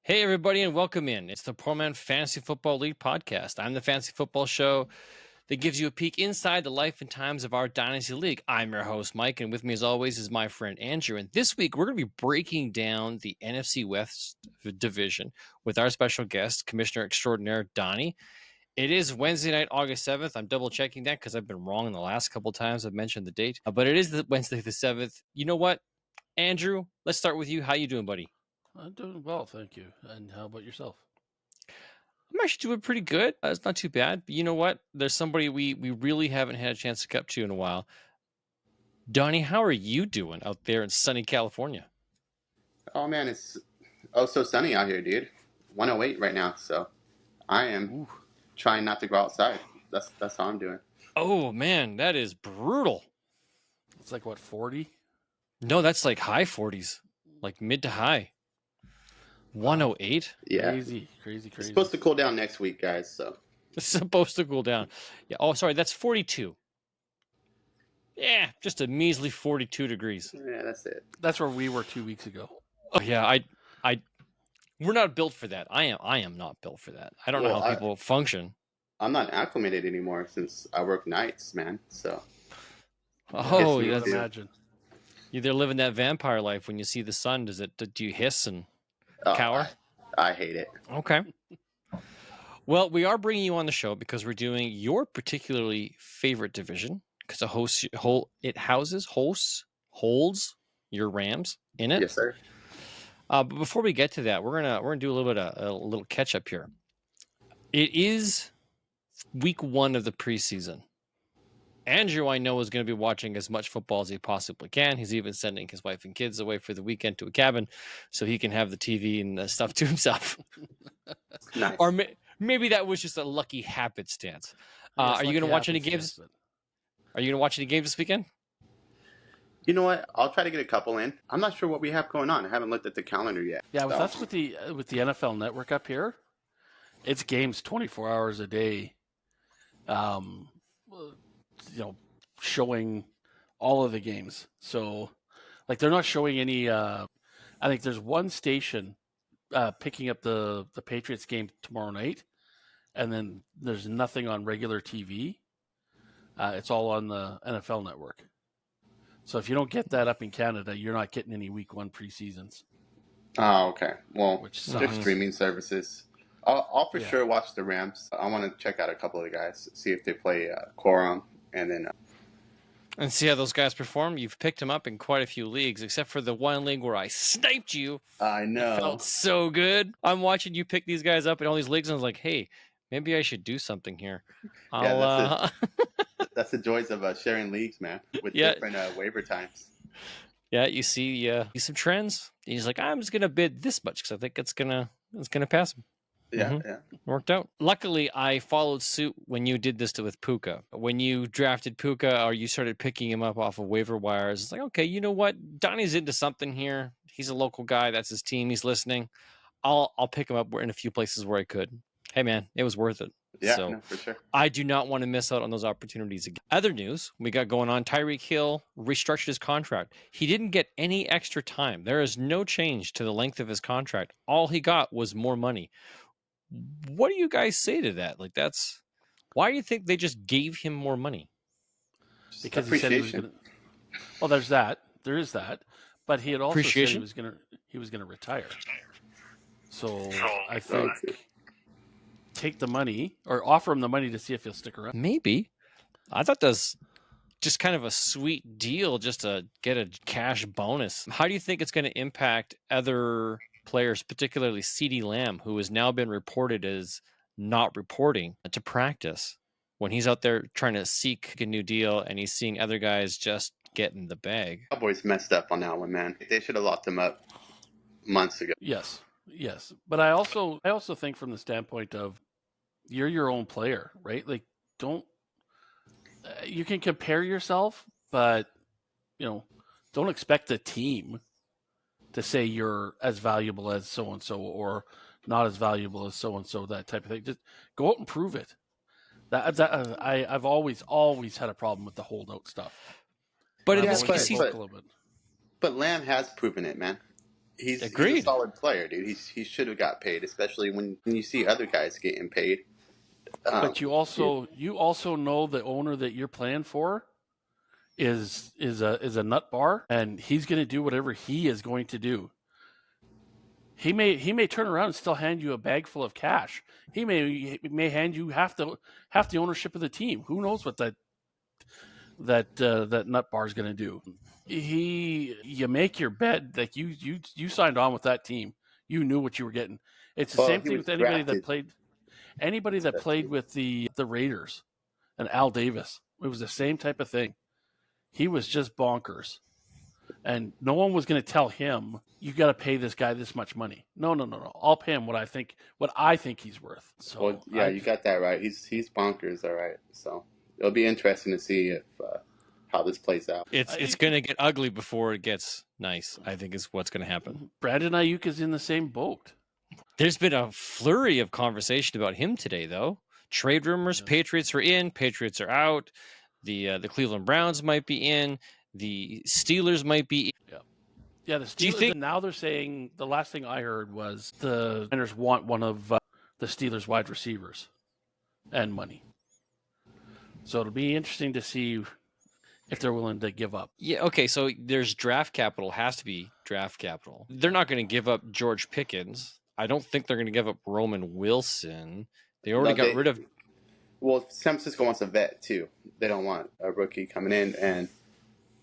Hey, everybody, and welcome in. It's the Poor Man Fantasy Football League podcast. I'm the Fantasy Football Show that gives you a peek inside the life and times of our Dynasty League. I'm your host, Mike, and with me, as always, is my friend Andrew. And this week, we're going to be breaking down the NFC West division with our special guest, Commissioner Extraordinaire Donnie. It is Wednesday night, August 7th. I'm double checking that because I've been wrong the last couple of times I've mentioned the date. But it is Wednesday the 7th. You know what, Andrew? Let's start with you. How you doing, buddy? I'm doing well, thank you. And how about yourself? I'm actually doing pretty good. It's not too bad. But you know what? There's somebody we really haven't had a chance to get to in a while. Donnie, how are you doing out there in sunny California? Oh man, it's so sunny out here, dude. 108 right now, so I am trying not to go outside. That's how I'm doing. Oh man, that is brutal. It's like what, 40? No, that's like high 40s, like mid to high. 108. Yeah, Crazy. It's supposed to cool down next week, guys. So it's supposed to cool down. Yeah. Oh, sorry, that's 42. Yeah, just a measly 42 degrees. Yeah, that's it. That's where we were 2 weeks ago. Oh yeah, we're not built for that. I am not built for that. I don't know how people function. I'm not acclimated anymore since I work nights, man. So oh, you can imagine. You're living that vampire life. When you see the sun, do you hiss and cower? I hate it. Okay. Well, we are bringing you on the show because we're doing your particularly favorite division because it holds your Rams in it. Yes, sir. But before we get to that, we're gonna do a little bit of a little catch up here. It is week 1 of the preseason. Andrew, I know, is going to be watching as much football as he possibly can. He's even sending his wife and kids away for the weekend to a cabin so he can have the TV and stuff to himself. Nice. Or maybe that was just a lucky happenstance. Are you going to watch any games? Are you going to watch any games this weekend? You know what? I'll try to get a couple in. I'm not sure what we have going on. I haven't looked at the calendar yet. Yeah, so. That's with the NFL Network up here. It's games 24 hours a day. Showing all of the games. So, like, they're not showing any. I think there's one station picking up the Patriots game tomorrow night, and then there's nothing on regular TV. It's all on the NFL Network. So if you don't get that up in Canada, you're not getting any Week 1 preseasons. Oh, okay. Well, there's streaming services. I'll for sure watch the Rams. I want to check out a couple of the guys, see if they play quorum, and then and see how those guys perform. You've picked them up in quite a few leagues, except for the one league where I sniped you. I know. It felt so good. I'm watching you pick these guys up in all these leagues, and I was like, hey, maybe I should do something here. That's the joys of sharing leagues, man, with different waiver times. Yeah, you see some trends. He's like, I'm just gonna bid this much because I think it's gonna pass him. Yeah, Worked out. Luckily, I followed suit when you did this with Puka. When you drafted Puka, or you started picking him up off of waiver wires, it's like, okay, you know what? Donnie's into something here. He's a local guy. That's his team. He's listening. I'll pick him up in a few places where I could. Hey, man, it was worth it. Yeah, no, for sure. I do not want to miss out on those opportunities again. Other news we got going on, Tyreek Hill restructured his contract. He didn't get any extra time. There is no change to the length of his contract. All he got was more money. What do you guys say to that? Like, why do you think they just gave him more money? Because he said he was going to. Well, there's that. There is that. But he had also said he was going to retire. So I think take the money or offer him the money to see if he'll stick around. Maybe. I thought that's just kind of a sweet deal just to get a cash bonus. How do you think it's going to impact other players, particularly CeeDee Lamb, who has now been reported as not reporting to practice when he's out there trying to seek a new deal and he's seeing other guys just get in the bag? Cowboys messed up on that one, man. They should have locked him up months ago. Yes. But I also think from the standpoint of you're your own player, right? Like, you can compare yourself, but don't expect the team to say you're as valuable as so-and-so or not as valuable as so-and-so, that type of thing. Just go out and prove it. I've always had a problem with the holdout stuff. But Lamb has proven it, man. he's a Agreed. solid player, dude. He should have got paid, especially when you see other guys getting paid. But you also know the owner that you're playing for is a nut bar, and he's going to do whatever he is going to do. He may turn around and still hand you a bag full of cash. He may hand you half the ownership of the team. Who knows what that nut bar is going to do? You make your bet. Like you signed on with that team. You knew what you were getting. It's the same thing with anybody that played with the Raiders and Al Davis. It was the same type of thing. He was just bonkers. And no one was going to tell him, you got to pay this guy this much money. No. I'll pay him what I think he's worth. So you got that right. He's bonkers, all right. So it'll be interesting to see if how this plays out. It's going to get ugly before it gets nice, I think is what's going to happen. Brandon Ayuk is in the same boat. There's been a flurry of conversation about him today, though. Trade rumors, Patriots are in, Patriots are out. The Cleveland Browns might be in. The Steelers might be in. Yeah, the Steelers, now they're saying, the last thing I heard was the Niners want one of the Steelers wide receivers and money. So it'll be interesting to see if they're willing to give up. Yeah, okay, so there's draft capital, has to be draft capital. They're not going to give up George Pickens. I don't think they're going to give up Roman Wilson. They already got rid of... Well, San Francisco wants a vet, too. They don't want a rookie coming in, and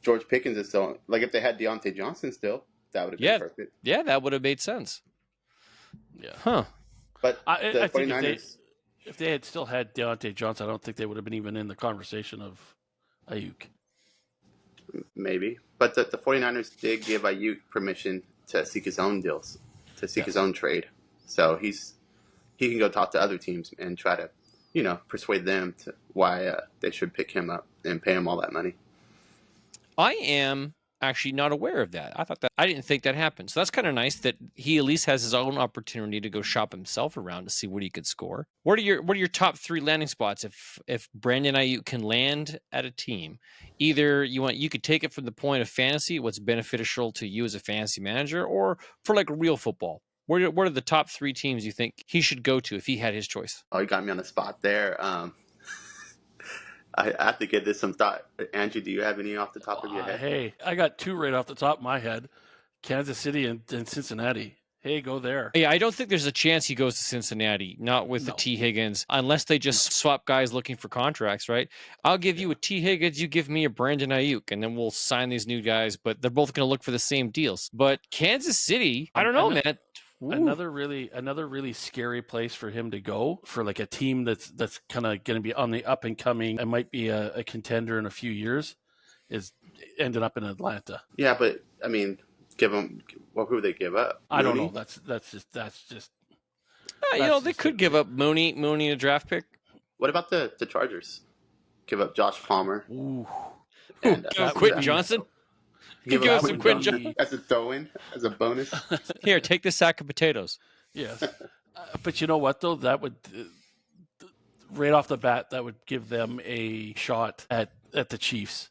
George Pickens is still... Like, if they had Deontay Johnson still, that would have been perfect. Yeah, that would have made sense. Yeah. Huh. But I think if they had still had Deontay Johnson, I don't think they would have been even in the conversation of Ayuk. Maybe. But the 49ers did give Ayuk permission to seek his own deals, to seek his own trade. So he can go talk to other teams and try to, persuade them to why they should pick him up and pay him all that money. I am actually not aware of that. I didn't think that happened. So that's kind of nice that he at least has his own opportunity to go shop himself around to see what he could score. What are your top 3 landing spots if Brandon Ayuk can land at a team? Either you could take it from the point of fantasy, what's beneficial to you as a fantasy manager, or for like real football. What are the top 3 teams you think he should go to if he had his choice? Oh, you got me on the spot there. I have to give this some thought. Andrew, do you have any off the top of your head? Hey, I got 2 right off the top of my head. Kansas City and Cincinnati. Hey, go there. Yeah, I don't think there's a chance he goes to Cincinnati, not with the T. Higgins, unless they just swap guys looking for contracts, right? I'll give you a T. Higgins, you give me a Brandon Ayuk, and then we'll sign these new guys, but they're both going to look for the same deals. But Kansas City, I don't know, man. Ooh. Another really scary place for him to go, for like a team that's kind of going to be on the up and coming and might be a contender in a few years, is ending up in Atlanta. Yeah, but I mean, who would they give up? I don't know. That's just. They could give up Mooney a draft pick. What about the Chargers? Give up Josh Palmer. Ooh. And Quentin Johnson. Give us some Quentin Johnson as a throw-in, as a bonus. Here, take this sack of potatoes. Yes, but you know what though? That would right off the bat, that would give them a shot at the Chiefs.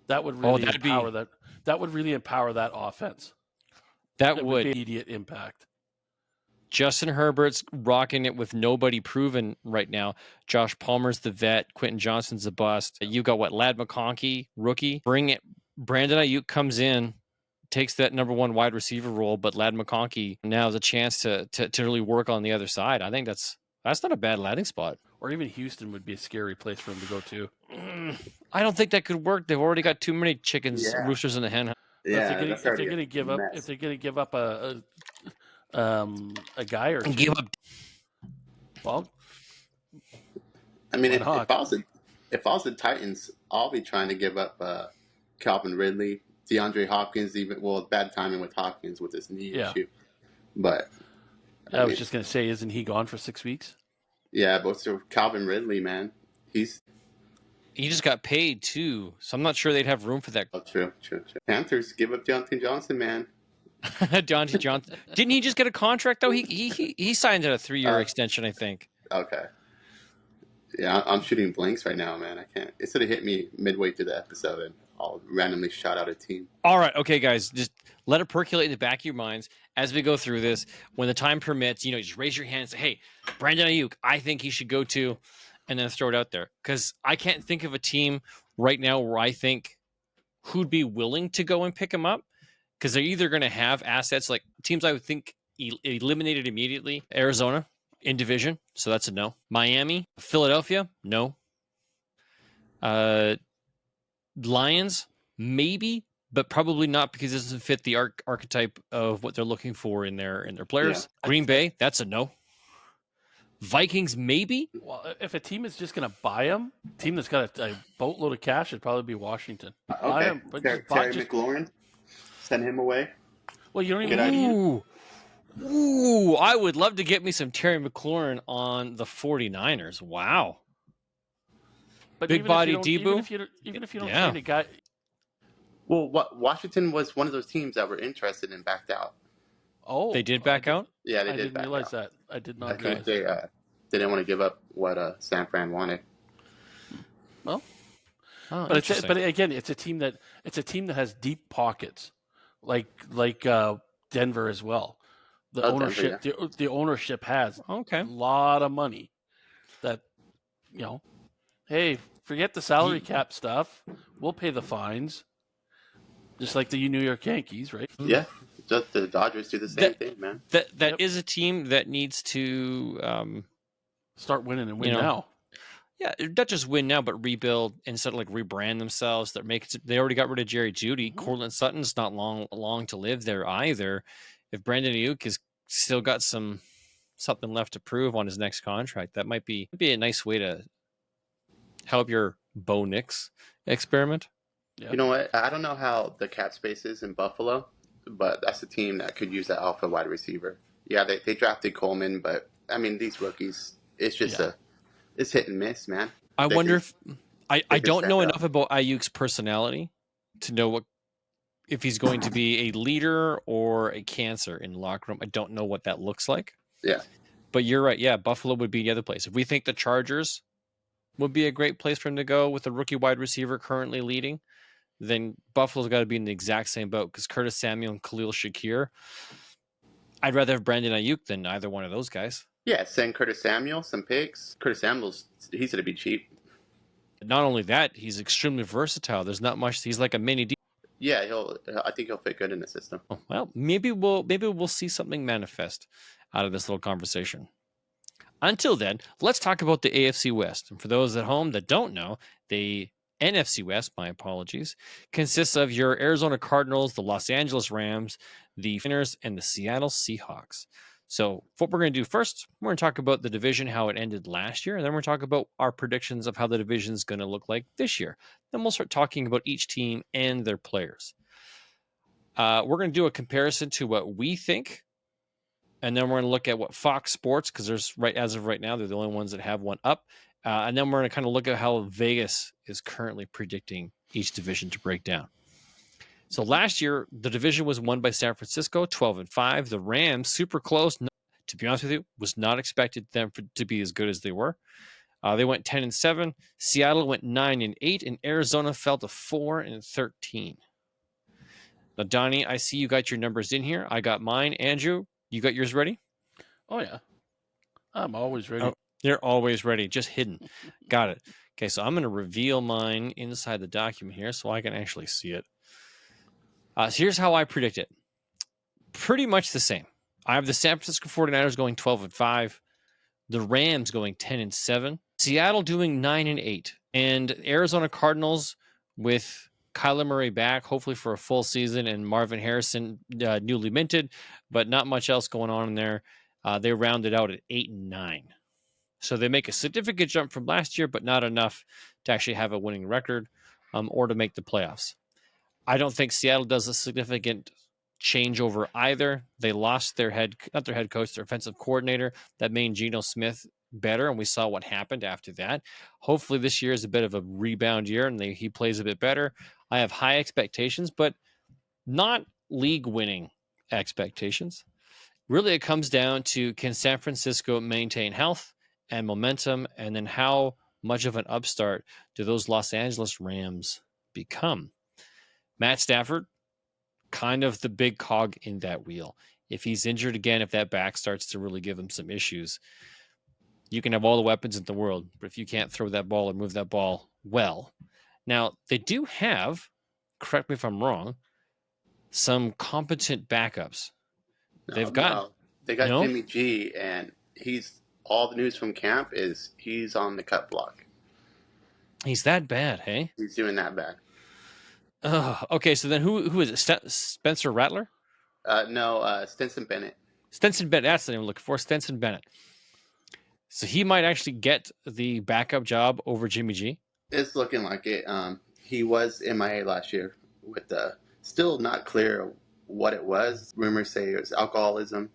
That would really empower that. That would really empower that offense. That would be immediate impact. Justin Herbert's rocking it with nobody proven right now. Josh Palmer's the vet. Quentin Johnson's a bust. You got Lad McConkey, rookie. Bring it. Brandon Ayuk comes in, takes that number 1 wide receiver role, but Lad McConkey now has a chance to really work on the other side. I think that's not a bad landing spot. Or even Houston would be a scary place for him to go to. I don't think that could work. They've already got too many chickens, roosters in the hen. Yeah, if they're going to give up a guy or two, give up. Well, I mean, if I was the Titans, I'll be trying to give up Calvin Ridley, DeAndre Hopkins. Bad timing with Hopkins with his knee issue. But I was just going to say, isn't he gone for 6 weeks? Yeah, but so Calvin Ridley, man, he just got paid too, so I'm not sure they'd have room for that. Oh, true. Panthers give up Deontay Johnson, man. Deontay Johnson, didn't he just get a contract though? He signed a 3-year extension, I think. Okay. Yeah, I'm shooting blanks right now, man. I can't. It sort of hit me midway through the episode, and I'll randomly shout out a team. All right. Okay, guys, just let it percolate in the back of your minds as we go through this. When the time permits, just raise your hand and say, hey, Brandon Ayuk, I think he should go to, and then throw it out there. Because I can't think of a team right now where I think who'd be willing to go and pick him up. Because they're either going to have assets like teams I would think eliminated immediately. Arizona in division, so that's a no. Miami, Philadelphia, no. Lions, maybe, but probably not because it doesn't fit the archetype of what they're looking for in their players. Yeah. Green Bay, that's a no. Vikings, maybe. Well, if a team is just going to buy him, a team that's got a boatload of cash, it'd probably be Washington. Buy Okay. him, but Terry McLaurin, send him away. Well, you don't Good even idea. need. Ooh, I would love to get me some Terry McLaurin on the 49ers. Wow. But Big even body if you Debo? don't, even if you don't trade a guy, Well, Washington was one of those teams that were interested and backed out. They did back out? Yeah, they I did didn't back realize out. that. I did not I think realize they that. didn't want to give up what San Fran wanted. Well, Oh, but interesting. again, it's a team that has deep pockets, like Denver as well. The Oh, ownership, Denver, the ownership has Okay. a lot of money. That hey, forget the salary cap stuff. We'll pay the fines, just like the New York Yankees, right? Yeah, just the Dodgers do the same thing, man. That Yep. is a team that needs to Start winning and win now. yeah, not just win now, but rebuild instead of like rebrand themselves. They already got rid of Jerry Jeudy. Mhm. Courtland Sutton's not long to live there either. If Brandon Ayuk has still got something left to prove on his next contract, that might be a nice way to help your Bo Nix experiment. Yep. You know what? I don't know how the cap space is in Buffalo, but that's a team that could use that alpha wide receiver. Yeah, they drafted Coleman, but I mean these rookies, it's just it's hit and miss, man. I They wonder can- if I don't stand know up. enough about Ayuk's personality to know if he's going to be a leader or a cancer in the locker room. I don't know what that looks like. Yeah. But you're right. Yeah, Buffalo would be the other place. If we think the Chargers would be a great place for him to go with a rookie wide receiver currently leading, then Buffalo's got to be in the exact same boat because Curtis Samuel and Khalil Shakir. I'd rather have Brandon Ayuk than either one of those guys. Yeah, send Curtis Samuel some picks. Curtis Samuel's he's gonna be cheap. Not only that, he's extremely versatile. There's not much. He's like a mini D. Yeah, I think he'll fit good in the system. Well, maybe we'll see something manifest out of this little conversation. Until then, let's talk about the AFC West. And for those at home that don't know, the NFC West, my apologies, consists of your Arizona Cardinals, the Los Angeles Rams, the Niners, and the Seattle Seahawks. So what we're going to do first, we're going to talk about the division, how it ended last year, and then we're going to talk about our predictions of how the division is going to look like this year. Then we'll start talking about each team and their players. We're going to do a comparison to what we think, and then we're going to look at what Fox Sports, because as of right now, they're the only ones that have one up. And then we're going to kind of look at how Vegas is currently predicting each division to break down. So last year, the division was won by San Francisco, 12-5. The Rams, super close. To be honest with you, was not expected them to be as good as they were. They went 10-7. Seattle went 9-8, and Arizona fell to 4-13. Now, Donnie, I see you got your numbers in here. I got mine. Andrew, you got yours ready? Oh yeah, I'm always ready. Oh, they're always ready, just hidden. Got it. Okay, so I'm going to reveal mine inside the document here so I can actually see it. So here's how I predict it. Pretty much the same. I have the San Francisco 49ers going 12-5, the Rams going 10-7, Seattle doing 9-8, and Arizona Cardinals with Kyler Murray back, hopefully for a full season, and Marvin Harrison newly minted, but not much else going on in there. They rounded out at 8-9. So they make a significant jump from last year, but not enough to actually have a winning record or to make the playoffs. I don't think Seattle does a significant changeover either. They lost their offensive coordinator. That made Geno Smith better, and we saw what happened after that. Hopefully this year is a bit of a rebound year, and he plays a bit better. I have high expectations, but not league-winning expectations. Really, it comes down to, can San Francisco maintain health and momentum, and then how much of an upstart do those Los Angeles Rams become? Matt Stafford, kind of the big cog in that wheel. If he's injured again, if that back starts to really give him some issues, you can have all the weapons in the world, but if you can't throw that ball or move that ball well. Now, they do have, correct me if I'm wrong, some competent backups. They've got They got Jimmy G, and he's all the news from camp is he's on the cut block. He's that bad, hey? He's doing that bad. Okay, so then who is it? Spencer Rattler? No, Stinson Bennett. Stinson Bennett, that's the name I'm looking for. Stinson Bennett. So he might actually get the backup job over Jimmy G? It's looking like it. He was MIA last year with still not clear what it was. Rumors say it was alcoholism.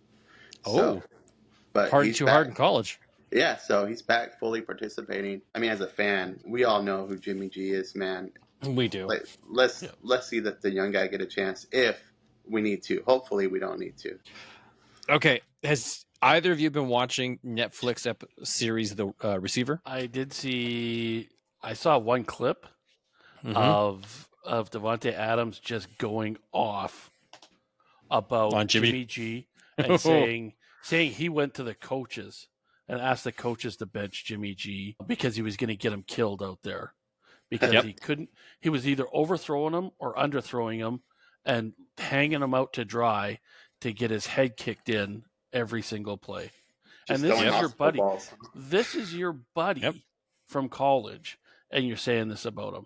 But party too hard in college. Yeah, so he's back fully participating. I mean, as a fan, we all know who Jimmy G is, man. We do. Let's see that the young guy get a chance if we need to. Hopefully, we don't need to. Okay, has either of you been watching Netflix series The Receiver? I did see. I saw one clip of Davante Adams just going off about Jimmy G and saying he went to the coaches and asked the coaches to bench Jimmy G because he was going to get him killed out there because he couldn't. He was either overthrowing him or underthrowing him and hanging him out to dry to get his head kicked in every single play. Just and this is your buddy. Balls. This is your buddy from college, and you're saying this about him.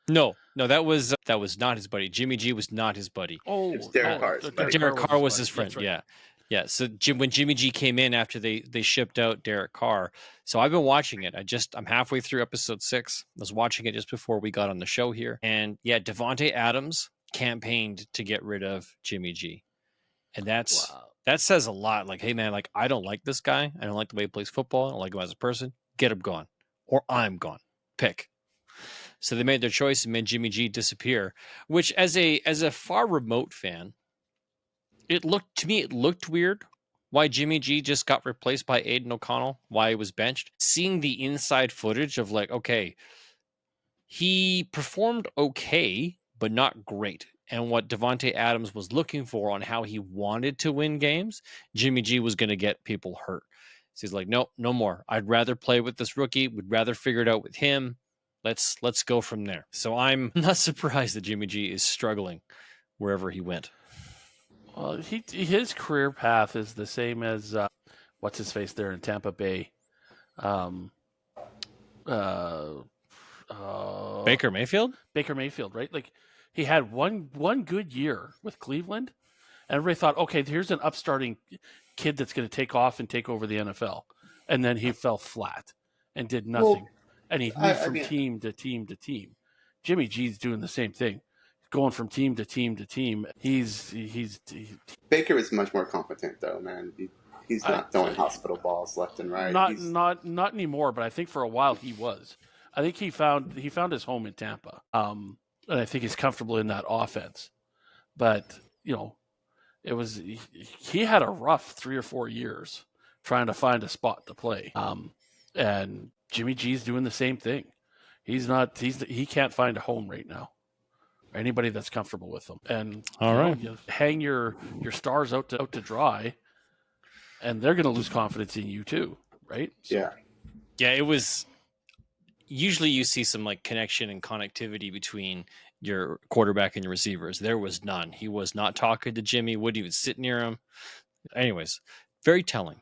No, that was not his buddy. Jimmy G was not his buddy. Oh, it was Derek Carr. Derek Carr was his friend. Right. Yeah. So when Jimmy G came in after they shipped out Derek Carr, so I've been watching it. I'm halfway through episode 6. I was watching it just before we got on the show here, and Davante Adams campaigned to get rid of Jimmy G, and that says a lot. Like, hey man, like I don't like this guy. I don't like the way he plays football. I don't like him as a person. Get him gone, or I'm gone. Pick. So they made their choice and made Jimmy G disappear, which as a far remote fan, it looked weird why Jimmy G just got replaced by Aiden O'Connell, why he was benched. Seeing the inside footage of like, okay, he performed okay, but not great. And what Davante Adams was looking for on how he wanted to win games, Jimmy G was going to get people hurt. So he's like, no more. I'd rather play with this rookie. Would rather figure it out with him. Let's go from there. So I'm not surprised that Jimmy G is struggling wherever he went. Well, his career path is the same as what's his face there in Tampa Bay. Baker Mayfield? Baker Mayfield, right? Like he had one good year with Cleveland, and everybody thought, okay, here's an upstarting kid that's going to take off and take over the NFL, and then he fell flat and did nothing. Well, and he moved from team to team to team. Jimmy G's doing the same thing, going from team to team to team. Baker is much more competent, though, man. He's not throwing hospital balls left and right. Not anymore, but I think for a while he was. I think he found his home in Tampa, and I think he's comfortable in that offense. But he had a rough 3 or 4 years trying to find a spot to play. And Jimmy G's doing the same thing. He can't find a home right now. Anybody that's comfortable with him. And you hang your stars out to dry, and they're going to lose confidence in you too, right? So, yeah. It was usually you see some like connection and connectivity between your quarterback and your receivers. There was none. He was not talking to Jimmy. Wouldn't even sit near him. Anyways, very telling.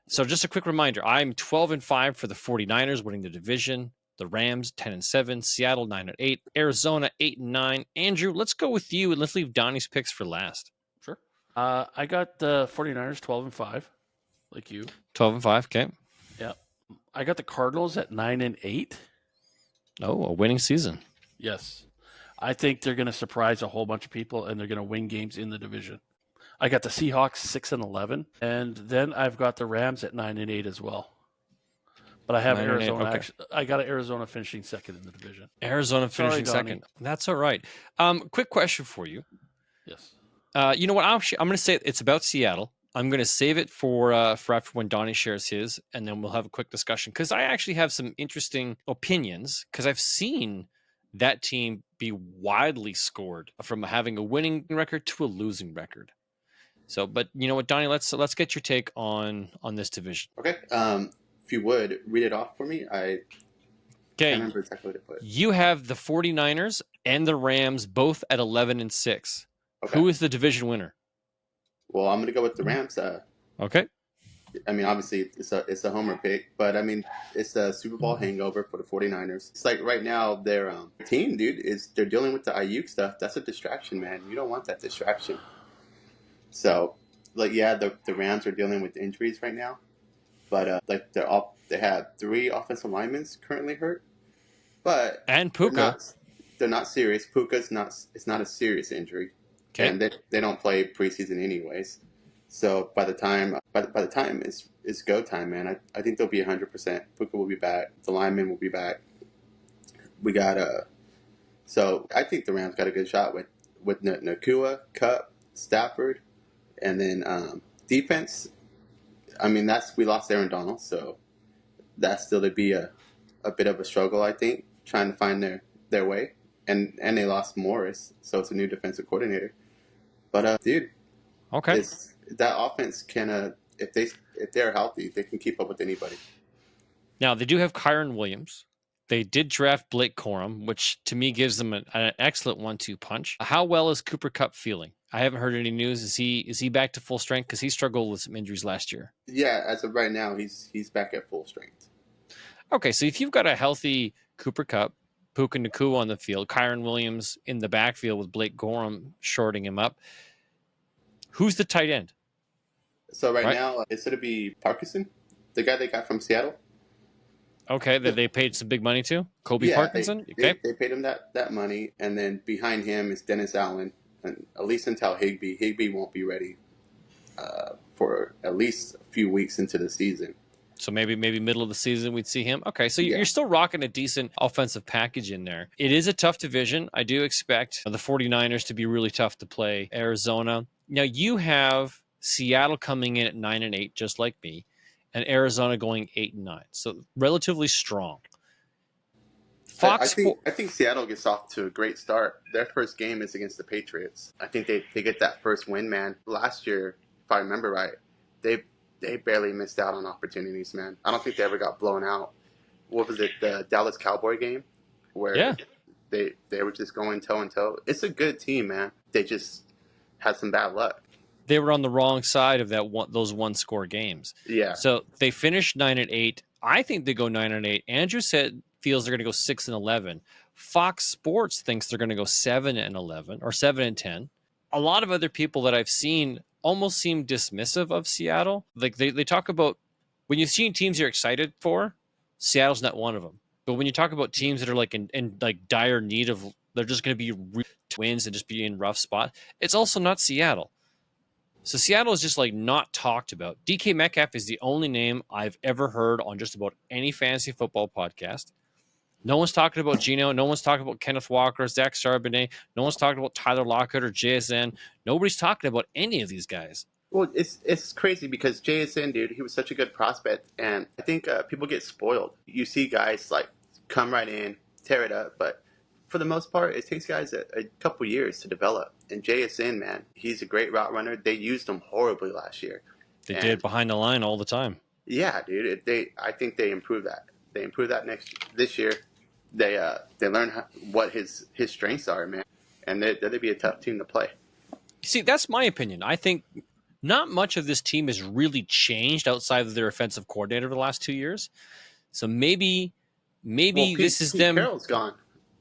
So just a quick reminder, I'm 12-5 for the 49ers winning the division. The Rams 10-7, Seattle 9-8, Arizona 8-9. Andrew, let's go with you and let's leave Donnie's picks for last. Sure. I got the 49ers 12-5, like you. 12-5, okay. Yeah. I got the Cardinals at 9-8. Oh, a winning season. Yes. I think they're going to surprise a whole bunch of people and they're going to win games in the division. I got the Seahawks 6-11, and then I've got the Rams at 9-8 as well. But I have Arizona. Okay. I got Arizona finishing second in the division. Arizona finishing second. That's all right. Quick question for you. Yes. You know what? I'm going to say it's about Seattle. I'm going to save it for after when Donnie shares his, and then we'll have a quick discussion because I actually have some interesting opinions because I've seen that team be widely scored from having a winning record to a losing record. So, but you know what, Donnie, let's get your take on this division. Okay. If you would read it off for me, I can't remember exactly what it put. You have the 49ers and the Rams both at 11-6. Okay. Who is the division winner? Well, I'm going to go with the Rams. Okay. I mean, obviously, it's a homer pick, but I mean, it's a Super Bowl hangover for the 49ers. It's like right now, their team, dude, they're dealing with the Ayuk stuff. That's a distraction, man. You don't want that distraction. So, like, yeah, the Rams are dealing with injuries right now, but like they have 3 offensive linemen currently hurt, but and Puka, they're not serious. Puka's not. It's not a serious injury, and they don't play preseason anyways. So by the time it's go time, man, I think they'll be 100%. Puka will be back. The linemen will be back. We got so I think the Rams got a good shot with Nakua, Kupp, Stafford, and then defense. I mean, we lost Aaron Donald, so that's still to be a bit of a struggle, I think, trying to find their way. And they lost Morris, so it's a new defensive coordinator. But dude, okay. That offense can, if they're healthy, they can keep up with anybody. Now, they do have Kyron Williams. They did draft Blake Corum, which to me gives them an excellent 1-2 punch. How well is Cooper Kupp feeling? I haven't heard any news. Is he back to full strength? Because he struggled with some injuries last year. Yeah, as of right now, he's back at full strength. Okay, so if you've got a healthy Cooper Kupp, Puka Nakua on the field, Kyron Williams in the backfield with Blake Corum shorting him up, who's the tight end? So right now, it's going to be Parkinson, the guy they got from Seattle. Okay, that they paid some big money to? Kobe Parkinson? They paid him that money, and then behind him is Dennis Allen, and at least until Higbee won't be ready for at least a few weeks into the season. So maybe middle of the season we'd see him. Okay, so you're still rocking a decent offensive package in there. It is a tough division. I do expect the 49ers to be really tough to play Arizona. Now you have Seattle coming in at 9-8, just like me, and Arizona going 8-9. So relatively strong. I think Seattle gets off to a great start. Their first game is against the Patriots. I think they get that first win, man. Last year, if I remember right, they barely missed out on opportunities, man. I don't think they ever got blown out. What was it, the Dallas Cowboy game? Where they were just going toe and toe. It's a good team, man. They just had some bad luck. They were on the wrong side of those one-score games. Yeah. So they finished 9-8. I think they go 9-8. Andrew feels they're going to go 6-11. Fox Sports thinks they're going to go 7-11 or 7-10. A lot of other people that I've seen almost seem dismissive of Seattle. Like they talk about when you've seen teams you're excited for, Seattle's not one of them. But when you talk about teams that are like in like dire need of, they're just going to be wins and just be in rough spot, it's also not Seattle. So Seattle is just like not talked about. DK Metcalf is the only name I've ever heard on just about any fantasy football podcast. No one's talking about Geno. No one's talking about Kenneth Walker, Zach Charbonnet. No one's talking about Tyler Lockett or JSN. Nobody's talking about any of these guys. Well, it's crazy because JSN, dude, he was such a good prospect, and I think people get spoiled. You see guys like come right in, tear it up, but for the most part, it takes guys a couple years to develop. And JSN, man, he's a great route runner. They used him horribly last year. They did behind the line all the time. Yeah, dude. I think they improved that. They improved that this year. They learn what his strengths are, man, and they'd be a tough team to play. See, that's my opinion. I think not much of this team has really changed outside of their offensive coordinator over the last 2 years. So maybe this is them. Carroll's gone.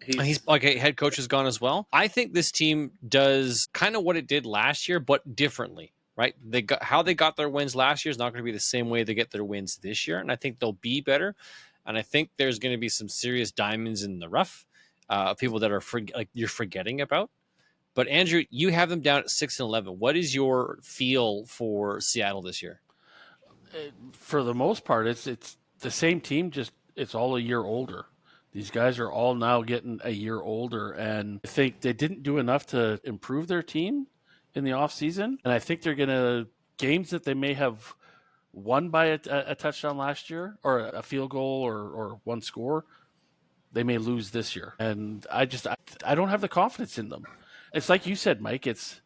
He's okay. Head coach is gone as well. I think this team does kind of what it did last year, but differently. Right? How they got their wins last year is not going to be the same way they get their wins this year, and I think they'll be better. And I think there's going to be some serious diamonds in the rough, people that are you're forgetting about. But Andrew, you have them down at 6-11. What is your feel for Seattle this year? For the most part, it's the same team, just it's all a year older. These guys are all now getting a year older, and I think they didn't do enough to improve their team in the offseason. And I think they're going to games that they may have won by a touchdown last year or a field goal or one score, they may lose this year. And I don't have the confidence in them. It's like you said, Mike, it's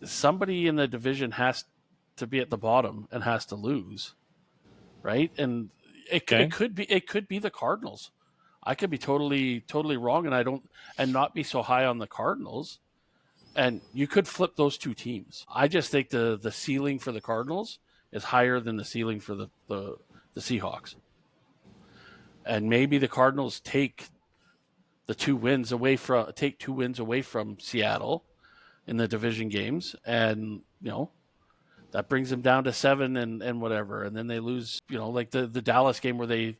somebody in the division has to be at the bottom and has to lose, right? And it could be the Cardinals. I could be totally wrong, and not be so high on the Cardinals. And you could flip those two teams. I just think the ceiling for the Cardinals is higher than the ceiling for the Seahawks. And maybe the Cardinals take 2 wins away from Seattle in the division games, and that brings them down to 7 and whatever, and then they lose. Like the Dallas game where they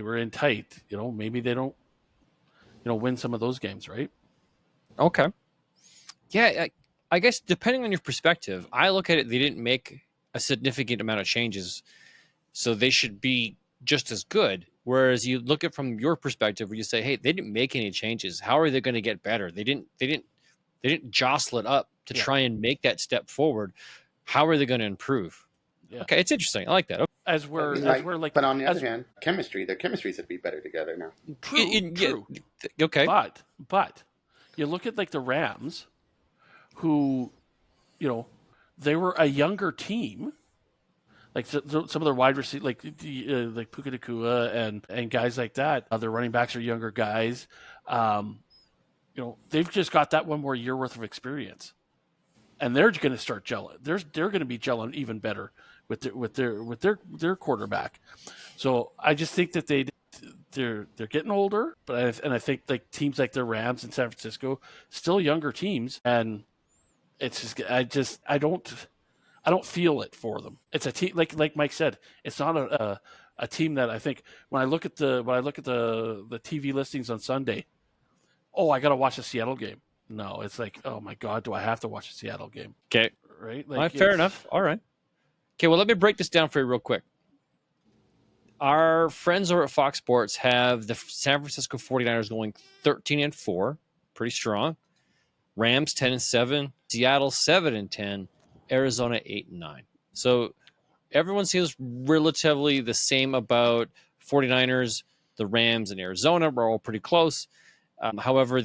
were in tight. Maybe they don't win some of those games, right? Okay. Yeah, I guess depending on your perspective, I look at it. They didn't make a significant amount of changes, so they should be just as good. Whereas you look at from your perspective, where you say, "Hey, they didn't make any changes. How are they going to get better? They didn't jostle it up to try and make that step forward. How are they going to improve?" Yeah. Okay, it's interesting. I like that. Okay. But on the other hand, their chemistry should be better together now. True. Okay. But you look at like the Rams, who, they were a younger team. Like some of their wide receivers, like Puka Nacua and guys like that. Their running backs are younger guys. They've just got that one more year worth of experience, and they're going to start gelling. They're going to be gelling even better with their quarterback. So I just think that they're getting older, but I think like teams like the Rams and San Francisco, still younger teams, and it's just I don't feel it for them. It's a team like Mike said. It's not a team that I think when I look at the TV listings on Sunday. Oh, I got to watch a Seattle game. No, it's like, oh my God, do I have to watch a Seattle game? Okay. Right? All right, fair enough. All right. Okay, well, let me break this down for you real quick. Our friends over at Fox Sports have the San Francisco 49ers going 13-4, pretty strong. Rams 10-7, Seattle 7-10, Arizona 8-9. So everyone seems relatively the same about 49ers, the Rams, and Arizona. We're all pretty close. However,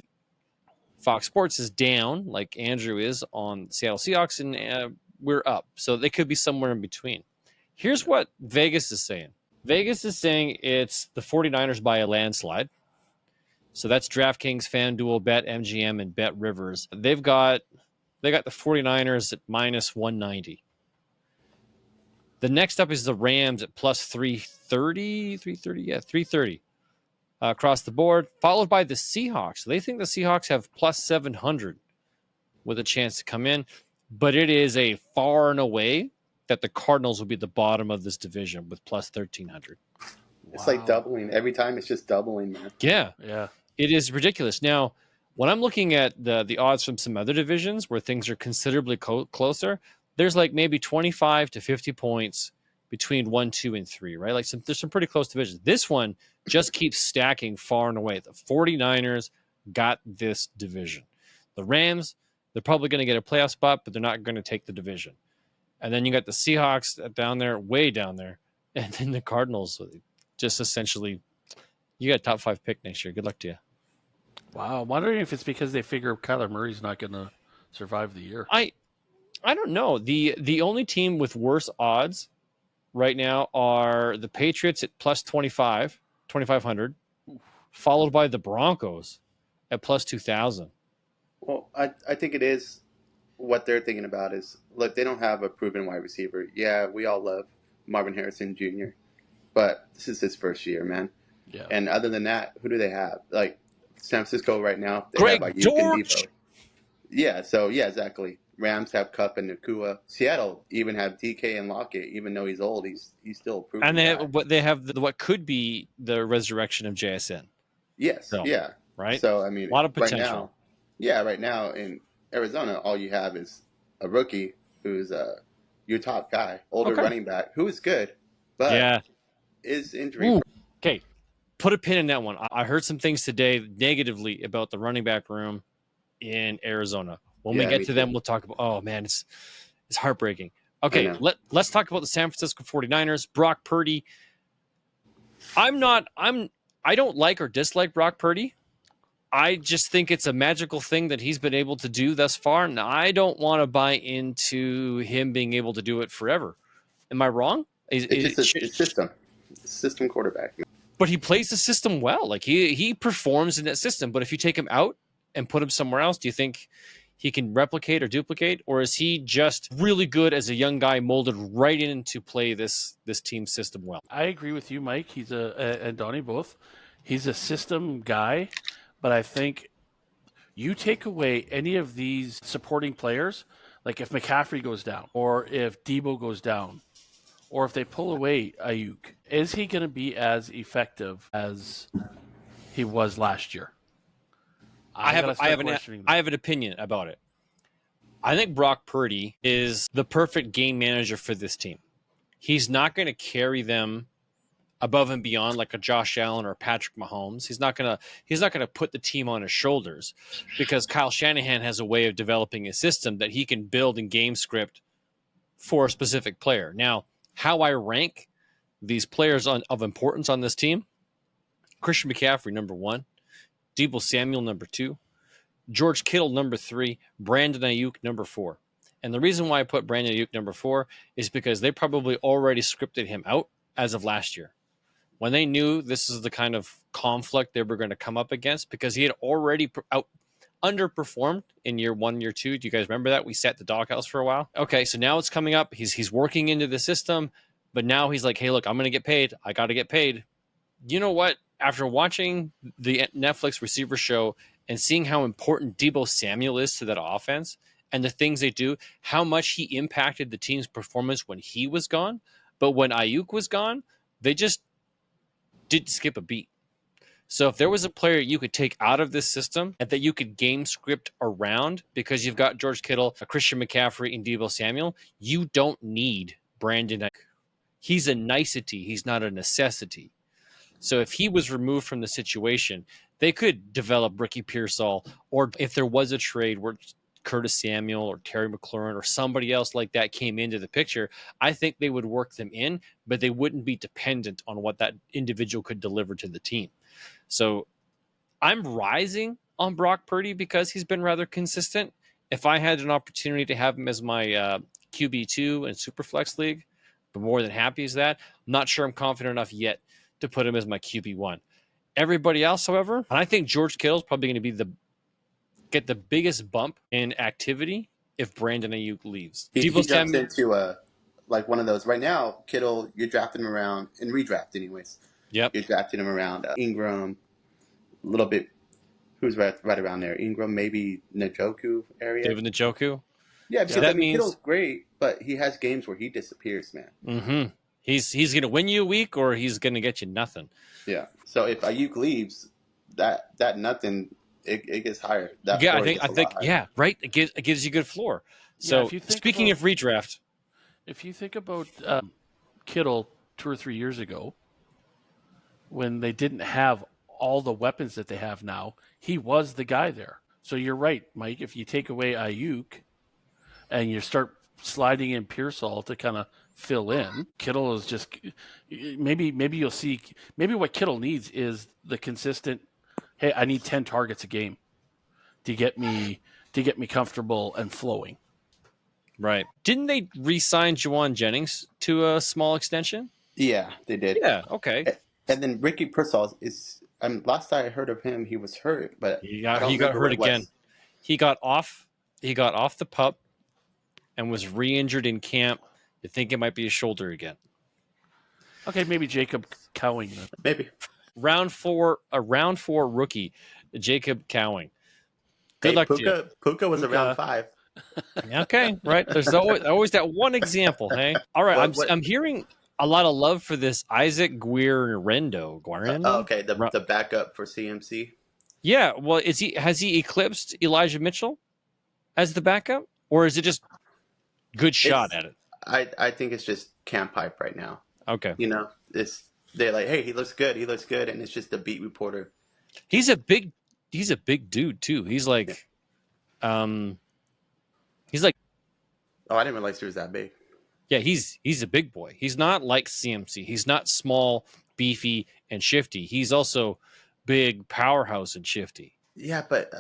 Fox Sports is down, like Andrew is, on Seattle Seahawks, and we're up. So they could be somewhere in between. Here's what Vegas is saying. Vegas is saying it's the 49ers by a landslide. So that's DraftKings, FanDuel, BetMGM, and BetRivers. They got the 49ers at minus 190. The next up is the Rams at plus 330. 330 across the board, followed by the Seahawks. They think the Seahawks have plus 700 with a chance to come in, but it is a far and away that the Cardinals will be the bottom of this division with plus 1,300. It's like doubling. Every time it's just doubling, man. Yeah. Yeah. It is ridiculous. Now, when I'm looking at the odds from some other divisions where things are considerably closer, there's like maybe 25 to 50 points between 1, 2, and 3, right? Like there's some pretty close divisions. This one just keeps stacking far and away. The 49ers got this division. The Rams, they're probably going to get a playoff spot, but they're not going to take the division. And then you got the Seahawks down there, way down there. And then the Cardinals, just essentially, you got a top 5 pick next year. Good luck to you. Wow. I'm wondering if it's because they figure Kyler Murray's not going to survive the year. I don't know. The only team with worse odds right now are the Patriots at plus 2,500, followed by the Broncos at plus 2,000. Well, I think it is what they're thinking about is, look, they don't have a proven wide receiver. Yeah, we all love Marvin Harrison Jr., but this is his first year, man. Yeah. And other than that, who do they have? Like San Francisco right now, they Greg have Ayuk George. and Debo. Yeah, so yeah, exactly. Rams have Kupp and Nacua. Seattle even have DK and Lockett, even though he's old, he's still a proven And guy. they have what could be the resurrection of JSN. Yes, So, yeah. Right? So, I mean, A lot of potential. Right now in Arizona, all you have is a rookie who's your top guy, older running back, who is good, but is injury. Ooh. Okay, put a pin in that one. I heard some things today negatively about the running back room in Arizona. When we get to them, we'll talk about, oh, man, it's heartbreaking. Okay, let's talk about the San Francisco 49ers. Brock Purdy. I'm I don't like or dislike Brock Purdy. I just think it's a magical thing that he's been able to do thus far, and I don't want to buy into him being able to do it forever. Am I wrong? It's just a system quarterback. But he plays the system well. Like he performs in that system. But if you take him out and put him somewhere else, do you think he can replicate or duplicate, or is he just really good as a young guy molded right in to play this team system well? I agree with you, Mike. He's and Donnie both. He's a system guy. But I think you take away any of these supporting players, like if McCaffrey goes down, or if Debo goes down, or if they pull away Ayuk, is he going to be as effective as he was last year? I have an opinion about it. I think Brock Purdy is the perfect game manager for this team. He's not going to carry them above and beyond like a Josh Allen or Patrick Mahomes. He's not gonna put the team on his shoulders, because Kyle Shanahan has a way of developing a system that he can build in game script for a specific player. Now, how I rank these players of importance on this team: Christian McCaffrey, number 1, Deebo Samuel, number 2, George Kittle, number 3, Brandon Ayuk, number 4. And the reason why I put Brandon Ayuk number 4 is because they probably already scripted him out as of last year, when they knew this is the kind of conflict they were going to come up against, because he had already underperformed in year 1, year 2. Do you guys remember that? We sat the doghouse for a while. Okay, so now it's coming up. He's working into the system, but now he's like, hey, look, I'm going to get paid. I got to get paid. You know what? After watching the Netflix receiver show and seeing how important Deebo Samuel is to that offense and the things they do, how much he impacted the team's performance when he was gone, but when Ayuk was gone, they just didn't skip a beat. So if there was a player you could take out of this system and that you could game script around, because you've got George Kittle, Christian McCaffrey, and Deebo Samuel, you don't need Brandon. He's a nicety. He's not a necessity. So if he was removed from the situation, they could develop Ricky Pearsall, or if there was a trade where Curtis Samuel or Terry McLaurin or somebody else like that came into the picture, I think they would work them in, but they wouldn't be dependent on what that individual could deliver to the team. So I'm rising on Brock Purdy because he's been rather consistent. If I had an opportunity to have him as my QB2 in Superflex League, I'm more than happy as that. I'm not sure I'm confident enough yet to put him as my QB1. Everybody else, however, and I think George Kittle is probably going to be get the biggest bump in activity if Brandon Ayuk leaves. He jumps into like one of those. Right now, Kittle, you're drafting him around, in redraft anyways. Yep. You're drafting him around Ingram, a little bit. Who's right around there? Ingram, maybe Njoku area. David Njoku? Yeah, because that means Kittle's great, but he has games where he disappears, man. Mm-hmm. He's going to win you a week, or he's going to get you nothing. Yeah. So if Ayuk leaves, that nothing, it gets higher. That I think yeah, right. It gives you good floor. So speaking of redraft, if you think about Kittle 2 or 3 years ago, when they didn't have all the weapons that they have now, he was the guy there. So you're right, Mike. If you take away Ayuk and you start sliding in Pearsall to kind of fill in, Kittle is just maybe you'll see. Maybe what Kittle needs is the consistent. Hey, I need 10 targets a game to get me comfortable and flowing. Right? Didn't they re-sign Juwan Jennings to a small extension? Yeah, they did. Yeah. Okay. And then Ricky Pearsall is. Last I heard of him, he was hurt, but he got hurt again. He got off the pup and was re-injured in camp. You think it might be a shoulder again? Okay, maybe Jacob Cowing. Maybe round four rookie, Jacob Cowing. Good luck to you. Puka was around 5. Okay, right. There's always that one example. Hey, all right. I'm hearing a lot of love for this Isaac Guerrero. Okay, the backup for CMC. Yeah, well, has he eclipsed Elijah Mitchell as the backup, or is it just good shot at it? I think it's just camp hype right now. Okay, they're like, hey, he looks good, and it's just the beat reporter. He's a big dude too. He's like, Oh, I didn't realize he was that big. Yeah, he's a big boy. He's not like CMC. He's not small beefy and shifty. He's also big, powerhouse, and shifty. Yeah, but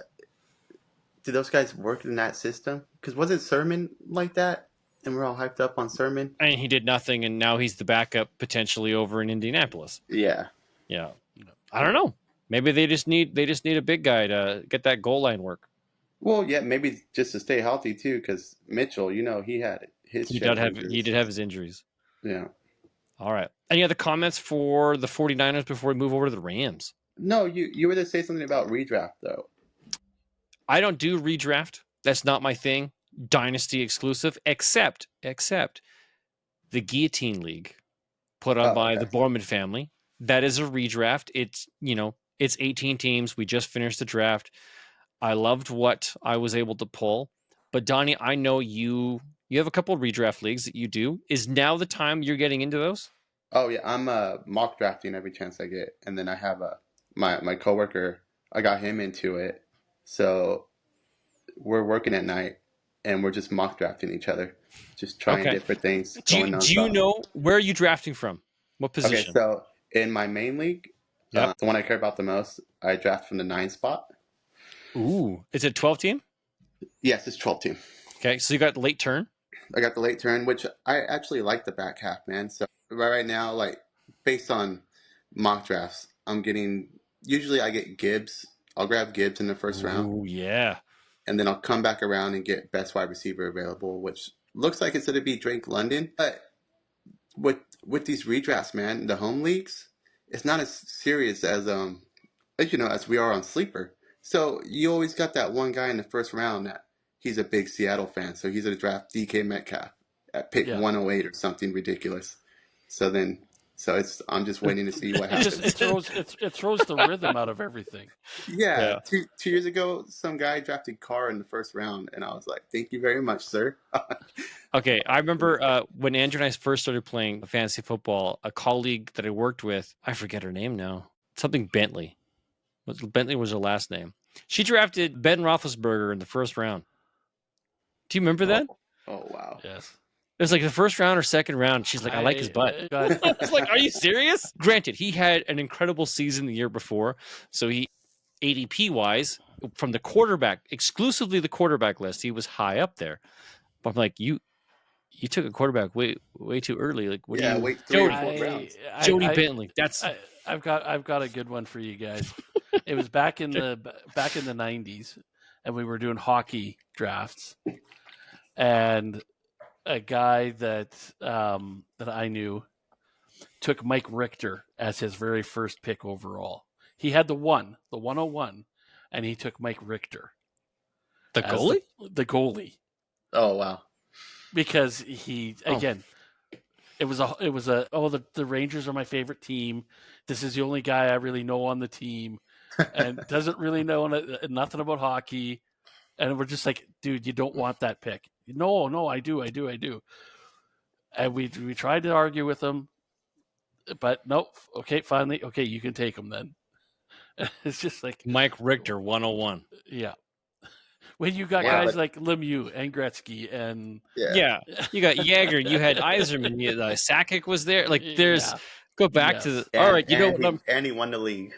do those guys work in that system? Because wasn't Sermon like that? And we're all hyped up on Sermon. And he did nothing, and now he's the backup potentially over in Indianapolis. Yeah. Yeah, I don't know. Maybe they just need a big guy to get that goal line work. Well, yeah, maybe just to stay healthy too, because Mitchell, he had his. He did have his injuries. Yeah. All right. Any other comments for the 49ers before we move over to the Rams? No, you were to say something about redraft though. I don't do redraft. That's not my thing. Dynasty exclusive, except the Guillotine League put on by the Borman family. That is a redraft. It's 18 teams. We just finished the draft. I loved what I was able to pull. But Donnie, I know you have a couple of redraft leagues that you do. Is now the time you're getting into those? Oh yeah, I'm mock drafting every chance I get, and then I have my coworker. I got him into it, so we're working at night, and we're just mock drafting each other, just trying different things. Do you know where are you drafting from? What position? Okay, so in my main league, the one I care about the most, I draft from the 9 spot. Ooh, is it 12 team? Yes, it's 12 team. Okay, so you got late turn. I got the late turn, which I actually like the back half, man. So right now, like based on mock drafts, usually I get Gibbs. I'll grab Gibbs in the first round. Oh yeah. And then I'll come back around and get best wide receiver available, which looks like it's going to be Drake London. But with these redrafts, man, the home leagues, it's not as serious as as we are on Sleeper. So you always got that one guy in the first round that he's a big Seattle fan, so he's going to draft DK Metcalf at pick 108 or something ridiculous. I'm just waiting to see what happens. It throws the rhythm out of everything. Yeah. 2 years ago, some guy drafted Carr in the first round, and I was like, "Thank you very much, sir." Okay, I remember when Andrew and I first started playing fantasy football. A colleague that I worked with, I forget her name now, something Bentley. Bentley was her last name. She drafted Ben Roethlisberger in the first round. Do you remember that? Oh wow. Yes. It was like the first round or second round. She's like, I like his butt. I was like, are you serious? Granted, he had an incredible season the year before. So he, ADP wise, from the quarterback, exclusively the quarterback list, he was high up there. But I'm like, you took a quarterback way too early. Like, what do you? Wait 3 or 4 rounds. Jody Bentley. I've got a good one for you guys. It was back in the 90s, and we were doing hockey drafts, and a guy that I knew took Mike Richter as his very first pick overall. He had the 101, and he took Mike Richter. The goalie? The goalie. Oh wow. Because the Rangers are my favorite team. This is the only guy I really know on the team, and doesn't really know nothing about hockey. And we're just like, dude, you don't want that pick. No, I do. And we tried to argue with him, but nope. Okay, finally, okay, you can take him then. It's just like Mike Richter, 101. Yeah. When you got guys like Lemieux and Gretzky and you got Yager, you had Yzerman, Sakic was there. Like, go back to the. All right, and he won the league.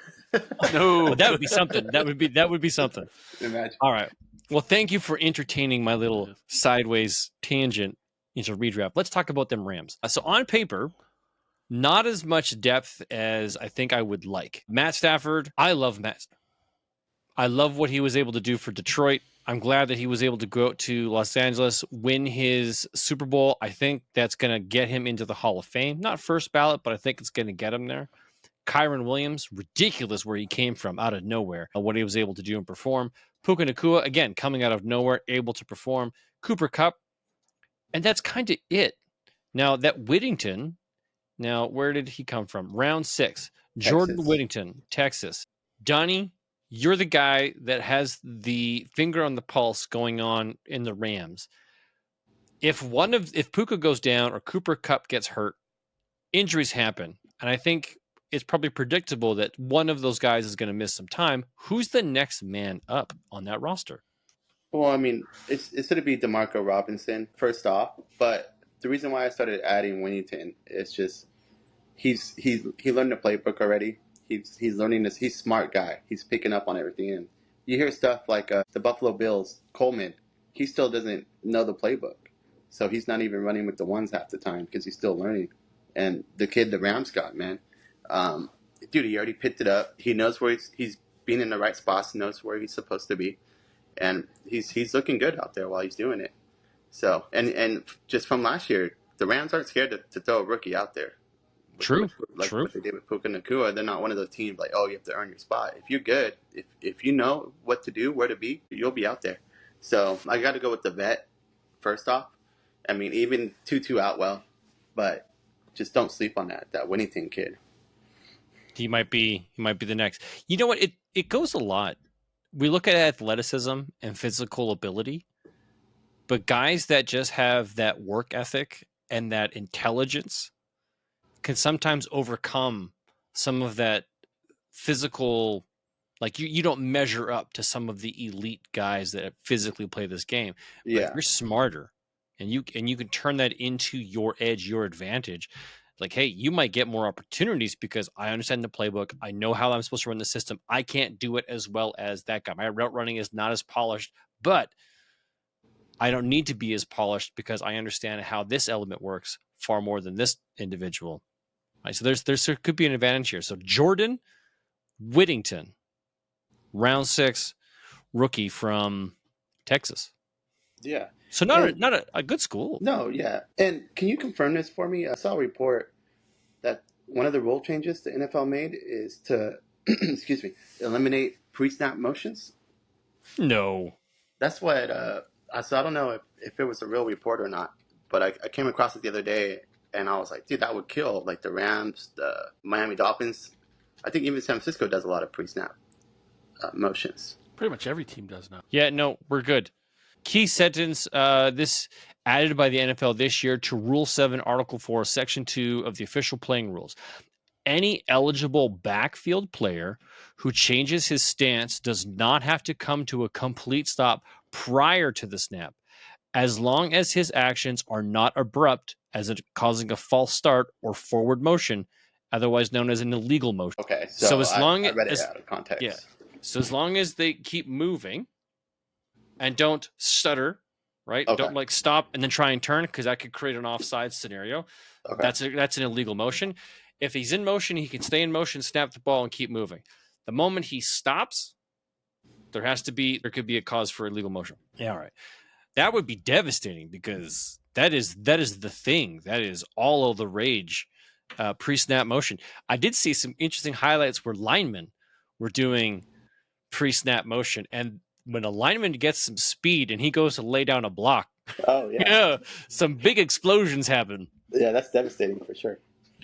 No, well, that would be something. That would be something. Imagine. All right. Well, thank you for entertaining my little sideways tangent into redraft. Let's talk about them Rams. So on paper, not as much depth as I think I would like. Matt Stafford, I love Matt. I love what he was able to do for Detroit. I'm glad that he was able to go out to Los Angeles, win his Super Bowl. I think that's going to get him into the Hall of Fame. Not first ballot, but I think it's going to get him there. Kyron Williams, ridiculous where he came from out of nowhere and what he was able to do and perform. Puka Nacua, again, coming out of nowhere, able to perform. Cooper Kupp, and that's kind of it. Now, that Whittington, where did he come from? Round 6. Jordan Whittington, Texas. Donnie, you're the guy that has the finger on the pulse going on in the Rams. If Puka goes down or Cooper Kupp gets hurt, injuries happen. And I think it's probably predictable that one of those guys is going to miss some time. Who's the next man up on that roster? Well, I mean, it's going to be DeMarco Robinson first off, but the reason why I started adding Winnington is just he learned the playbook already. He's learning this. He's a smart guy. He's picking up on everything. And you hear stuff like the Buffalo Bills, Coleman. He still doesn't know the playbook, so he's not even running with the ones half the time because he's still learning. And the kid the Rams got, man, dude, he already picked it up. He knows where he's being in the right spots. Knows where he's supposed to be, and he's looking good out there while he's doing it. So and just from last year, the Rams aren't scared to throw a rookie out there. True. What they did with Puka Nacua, they're not one of those teams like, oh, you have to earn your spot. If you're good, if you know what to do, where to be, you'll be out there. So I got to go with the vet first off. I mean, even Tutu Atwell, but just don't sleep on that Winnington kid. He might be the next. You know what? It goes a lot. We look at athleticism and physical ability, but guys that just have that work ethic and that intelligence can sometimes overcome some of that physical, like you don't measure up to some of the elite guys that physically play this game. But if you're smarter and you can turn that into your edge, your advantage. Like, hey, you might get more opportunities because I understand the playbook. I know how I'm supposed to run the system. I can't do it as well as that guy. My route running is not as polished, but I don't need to be as polished because I understand how this element works far more than this individual. Right, so there could be an advantage here. So Jordan Whittington, round 6 rookie from Texas. Yeah. So not a good school. No, yeah. And can you confirm this for me? I saw a report that one of the rule changes the NFL made is to excuse me, eliminate pre-snap motions. No. That's what I don't know if it was a real report or not, but I came across it the other day. And I was like, dude, that would kill like the Rams, the Miami Dolphins. I think even San Francisco does a lot of pre-snap motions. Pretty much every team does now. Yeah, no, we're good. Key sentence, this added by the NFL this year to Rule 7, Article 4, Section 2 of the official playing rules. Any eligible backfield player who changes his stance does not have to come to a complete stop prior to the snap, as long as his actions are not abrupt, as it causing a false start or forward motion, otherwise known as an illegal motion. Okay, so as long I read it as out of context. Yeah, so as long as they keep moving and don't stutter, right? Okay. Don't like stop and then try and turn because that could create an offside scenario. Okay. That's an illegal motion. If he's in motion, he can stay in motion, snap the ball, and keep moving. The moment he stops, there could be a cause for illegal motion. Yeah, all right. That would be devastating because that is the thing. That is all of the rage, pre-snap motion. I did see some interesting highlights where linemen were doing pre-snap motion, and when a lineman gets some speed and he goes to lay down a block, oh yeah, some big explosions happen. Yeah, that's devastating for sure.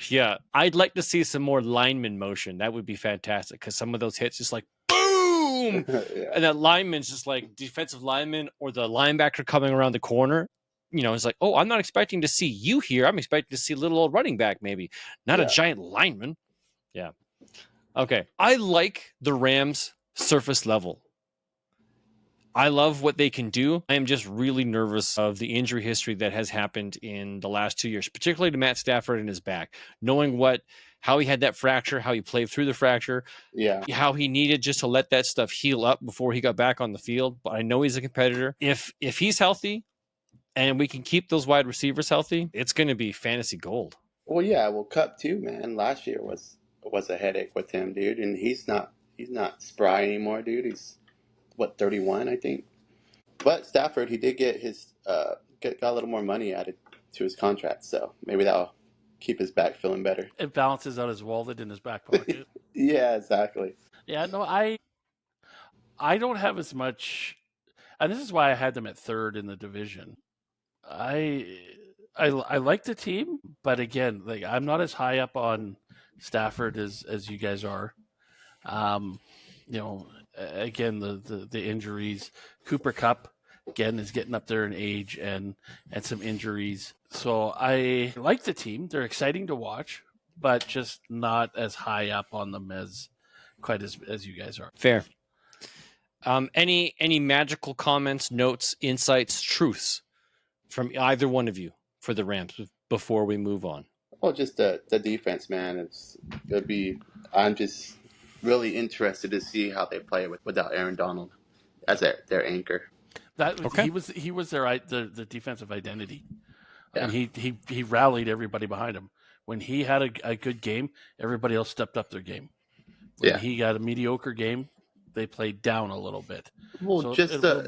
Yeah, I'd like to see some more lineman motion. That would be fantastic because some of those hits just like boom, Yeah. and that lineman's just like defensive lineman or the linebacker coming around the corner. You know, it's like, oh, I'm not expecting to see you here. I'm expecting to see a little old running back, maybe, not a giant lineman. Yeah. Okay. I like the Rams' surface level. I love what they can do. I am just really nervous of the injury history that has happened in the last 2 years, particularly to Matt Stafford and his back, knowing how he had that fracture, how he played through the fracture, how he needed just to let that stuff heal up before he got back on the field. But I know he's a competitor. If he's healthy and we can keep those wide receivers healthy, it's going to be fantasy gold. Well, yeah. Well, Cup too, man. Last year was a headache with him, dude, and he's not spry anymore, dude. He's 31, I think. But Stafford, he did get his got a little more money added to his contract, so maybe that'll keep his back feeling better. It balances out his wallet in his back pocket. Yeah, exactly. Yeah, no, I don't have as much, and this is why I had them at 3rd in the division. I like the team, but again, like I'm not as high up on Stafford as you guys are. You know, again, the injuries. Cooper Kupp, again, is getting up there in age and some injuries. So I like the team. They're exciting to watch, but just not as high up on them as you guys are. Fair. Any magical comments, notes, insights, truths from either one of you for the Rams before we move on? Well, just the defense, man. It'd be. I'm just really interested to see how they play without Aaron Donald as their anchor. He was the defensive identity, Yeah. and he rallied everybody behind him. When he had a good game, everybody else stepped up their game. When he got a mediocre game, they played down a little bit. Well, so it'll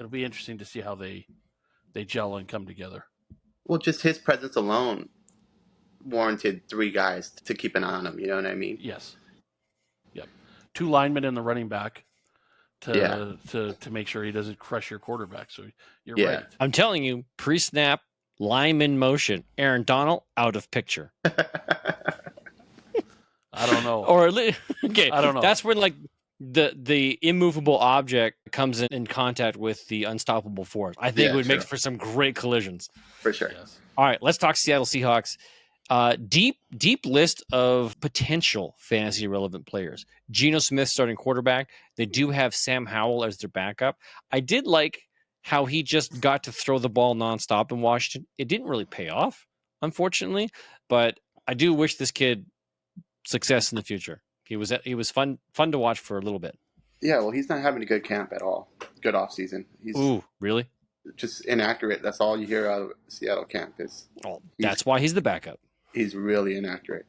be interesting to see how they gel and come together. Well, just his presence alone warranted 3 guys to keep an eye on him. You know what I mean? Yes. Yep. 2 linemen and the running back to make sure he doesn't crush your quarterback. So you're right. I'm telling you, pre-snap, lineman motion, Aaron Donald out of picture. I don't know. Okay, I don't know. That's when like the immovable object comes in contact with the unstoppable force. I think it would make for some great collisions. For sure. Yes. All right, let's talk Seattle Seahawks. Deep list of potential fantasy relevant players. Geno Smith starting quarterback. They do have Sam Howell as their backup. I did like how he just got to throw the ball nonstop in Washington. It didn't really pay off, unfortunately, but I do wish this kid success in the future. He was fun to watch for a little bit. Yeah, well, he's not having a good camp at all. Good off season. Ooh, really? Just inaccurate. That's all you hear out of Seattle camp is. Well, that's why he's the backup. He's really inaccurate.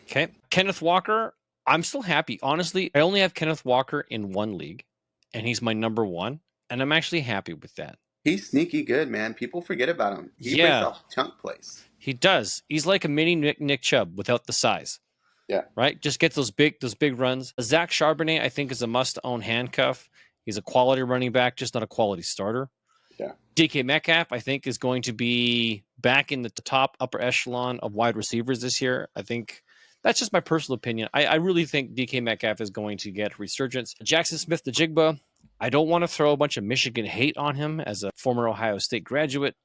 Okay, Kenneth Walker. I'm still happy. Honestly, I only have Kenneth Walker in 1 league, and he's my number 1, and I'm actually happy with that. He's sneaky good, man. People forget about him. He breaks off chunk plays. He does. He's like a mini Nick Chubb without the size. Yeah. Right? Just gets those big runs. Zach Charbonnet, I think, is a must-own handcuff. He's a quality running back, just not a quality starter. Yeah. DK Metcalf, I think, is going to be back in the top upper echelon of wide receivers this year. I think that's just my personal opinion. I really think DK Metcalf is going to get resurgence. Jackson Smith-Njigba, I don't want to throw a bunch of Michigan hate on him as a former Ohio State graduate,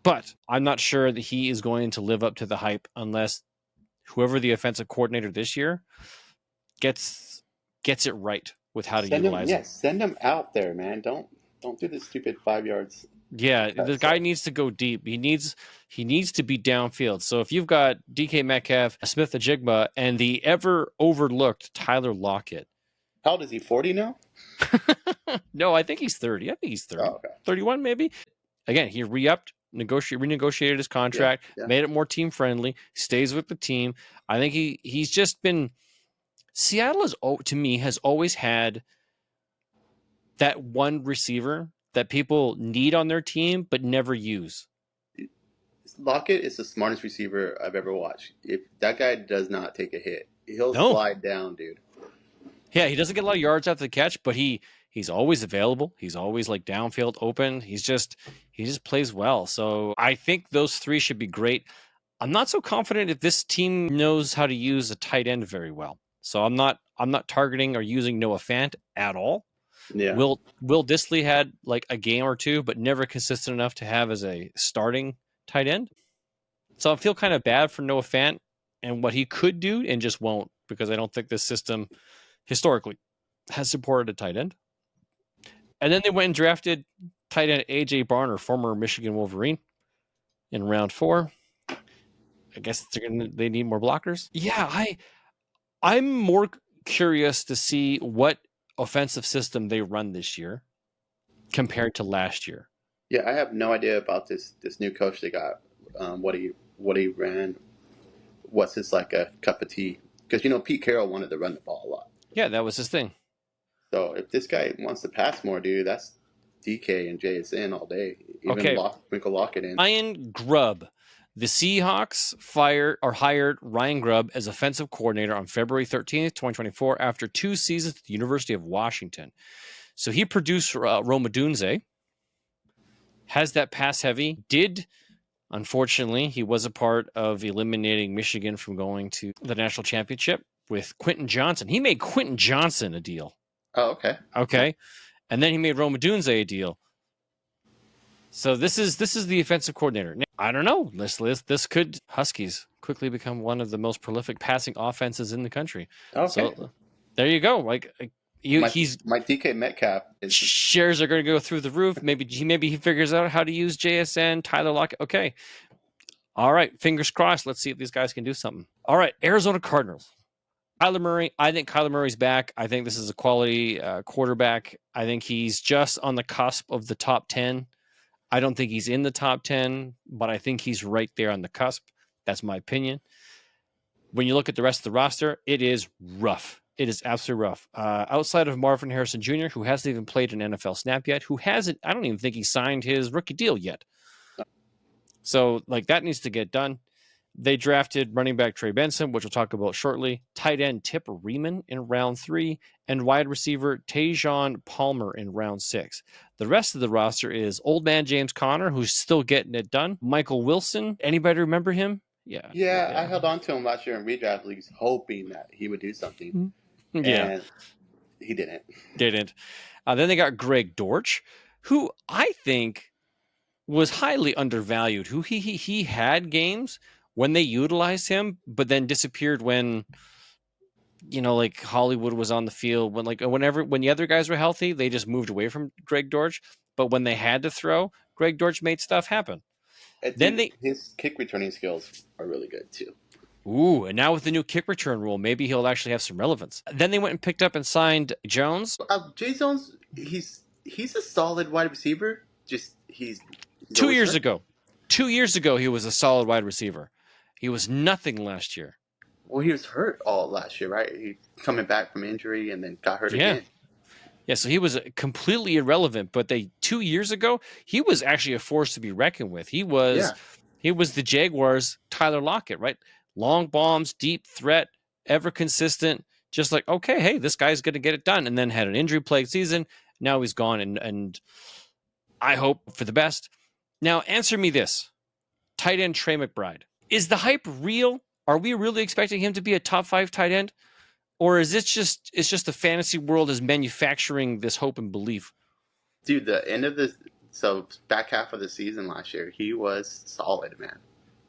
but I'm not sure that he is going to live up to the hype unless whoever the offensive coordinator this year gets it right with how to utilize him. Send him out there, man. Don't do this stupid 5 yards. Yeah, the guy needs to go deep. He needs to be downfield. So if you've got DK Metcalf, Smith-Njigba, and the ever overlooked Tyler Lockett. How old is he? 40 now? No, I think he's 30. I think he's 30. Oh, okay. 31 maybe. Again, he renegotiated his contract, made it more team friendly, stays with the team. I think he's just been Seattle to me has always had that one receiver that people need on their team but never use. Lockett is the smartest receiver I've ever watched. If that guy does not take a hit, he'll slide down, dude. Yeah, he doesn't get a lot of yards after the catch, but he's always available. He's always like downfield open. He just plays well. So I think those 3 should be great. I'm not so confident if this team knows how to use a tight end very well. So I'm not targeting or using Noah Fant at all. Yeah. Will Dissly had like a game or 2, but never consistent enough to have as a starting tight end. So I feel kind of bad for Noah Fant and what he could do and just won't, because I don't think this system historically has supported a tight end. And then they went and drafted tight end AJ Barner, former Michigan Wolverine, in round 4. I guess they need more blockers. Yeah, I'm more curious to see what offensive system they run this year compared to last year. Yeah, I have no idea about this new coach they got. What he ran. What's his like a cup of tea? Because Pete Carroll wanted to run the ball a lot. Yeah, that was his thing. So if this guy wants to pass more, dude, that's DK and JSN all day. Even Winkle Lockett in. Ryan Grubb. The Seahawks hired Ryan Grubb as offensive coordinator on February 13th, 2024, after 2 seasons at the University of Washington. So he produced Rome Odunze, has that pass heavy, unfortunately, he was a part of eliminating Michigan from going to the national championship with Quentin Johnson. He made Quentin Johnson a deal. Oh, okay. Okay. And then he made Rome Odunze a deal. So this is the offensive coordinator. Now, I don't know. This could Huskies quickly become one of the most prolific passing offenses in the country. Okay. So there you go. Like he's my DK Metcalf shares are going to go through the roof. Maybe he figures out how to use JSN, Tyler Lockett. Okay. All right, fingers crossed. Let's see if these guys can do something. All right, Arizona Cardinals. Kyler Murray. I think Kyler Murray's back. I think this is a quality quarterback. I think he's just on the cusp of the top 10. I don't think he's in the top 10, but I think he's right there on the cusp. That's my opinion. When you look at the rest of the roster, it is rough. It is absolutely rough. Outside of Marvin Harrison Jr., who hasn't even played an NFL snap yet, I don't even think he signed his rookie deal yet. So, that needs to get done. They drafted running back Trey Benson, which we'll talk about shortly, tight end Tip Riemann in round 3, and wide receiver Tajon Palmer in round 6. The rest of the roster is old man James Conner, who's still getting it done. Michael Wilson. Anybody remember him? Yeah, I held on to him last year in redraft leagues, hoping that he would do something. Yeah. And he didn't. Then they got Greg Dortch, who I think was highly undervalued. Who he had games when they utilized him, but then disappeared when, Hollywood was on the field. When when the other guys were healthy, they just moved away from Greg Dortch. But when they had to throw, Greg Dortch made stuff happen. His kick returning skills are really good too. Ooh, and now with the new kick return rule, maybe he'll actually have some relevance. Then they went and picked up and signed Jones. Jay Jones, he's a solid wide receiver. Just he's 2 years ago. 2 years ago, he was a solid wide receiver. He was nothing last year. Well, he was hurt all last year, right? He coming back from injury and then got hurt again. Yeah, so he was completely irrelevant. But 2 years ago, he was actually a force to be reckoned with. He was the Jaguars' Tyler Lockett, right? Long bombs, deep threat, ever consistent. Just okay, hey, this guy's going to get it done. And then had an injury-plagued season. Now he's gone, and I hope for the best. Now, answer me this. Tight end Trey McBride. Is the hype real? Are we really expecting him to be a top 5 tight end? Or is it's just the fantasy world is manufacturing this hope and belief? Dude, back half of the season last year, he was solid, man.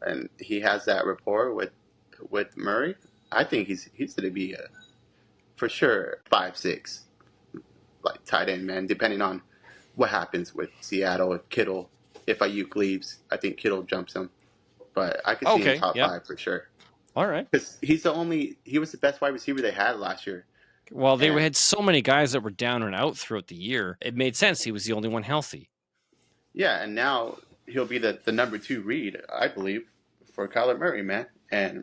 And he has that rapport with Murray. I think he's going to be for sure 5-6 tight end, man, depending on what happens with Seattle. If Ayuk leaves, I think Kittle jumps him. But I could see him top 5 for sure. All right. Because he was the best wide receiver they had last year. Well, they had so many guys that were down and out throughout the year. It made sense. He was the only one healthy. Yeah, and now he'll be the number 2 read, I believe, for Kyler Murray, man. And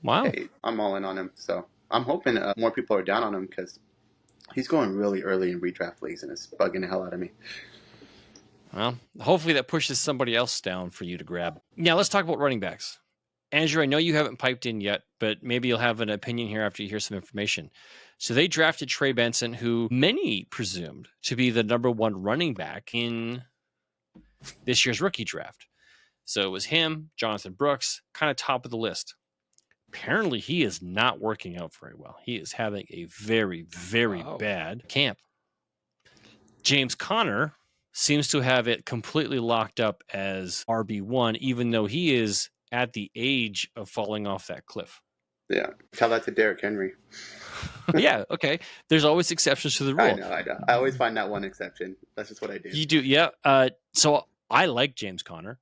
wow, hey, I'm all in on him. So I'm hoping more people are down on him because he's going really early in redraft leagues, and it's bugging the hell out of me. Well, hopefully that pushes somebody else down for you to grab. Now, let's talk about running backs. Andrew, I know you haven't piped in yet, but maybe you'll have an opinion here after you hear some information. So they drafted Trey Benson, who many presumed to be the number 1 running back in this year's rookie draft. So it was him, Jonathan Brooks, kind of top of the list. Apparently, he is not working out very well. He is having a very, very bad camp. James Conner seems to have it completely locked up as RB1, even though he is at the age of falling off that cliff. Yeah. Tell that to Derrick Henry. Yeah, okay. There's always exceptions to the rule. I know. I always find that one exception. That's just what I do. You do, yeah. So I like James Conner.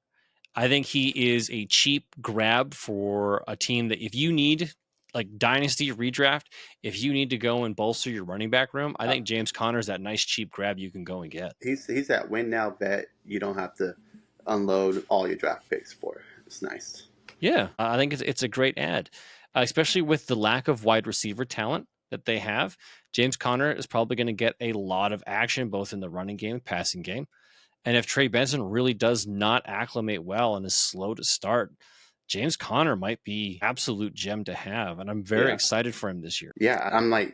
I think he is a cheap grab for a team that if you need, dynasty redraft, if you need to go and bolster your running back room, I think James Conner is that nice cheap grab you can go and get. He's that win now bet you don't have to unload all your draft picks for. It's nice. Yeah, I think it's a great ad, especially with the lack of wide receiver talent that they have. James Conner is probably going to get a lot of action both in the running game and passing game. And if Trey Benson really does not acclimate well and is slow to start, James Conner might be absolute gem to have. And I'm very excited for him this year. Yeah, I'm a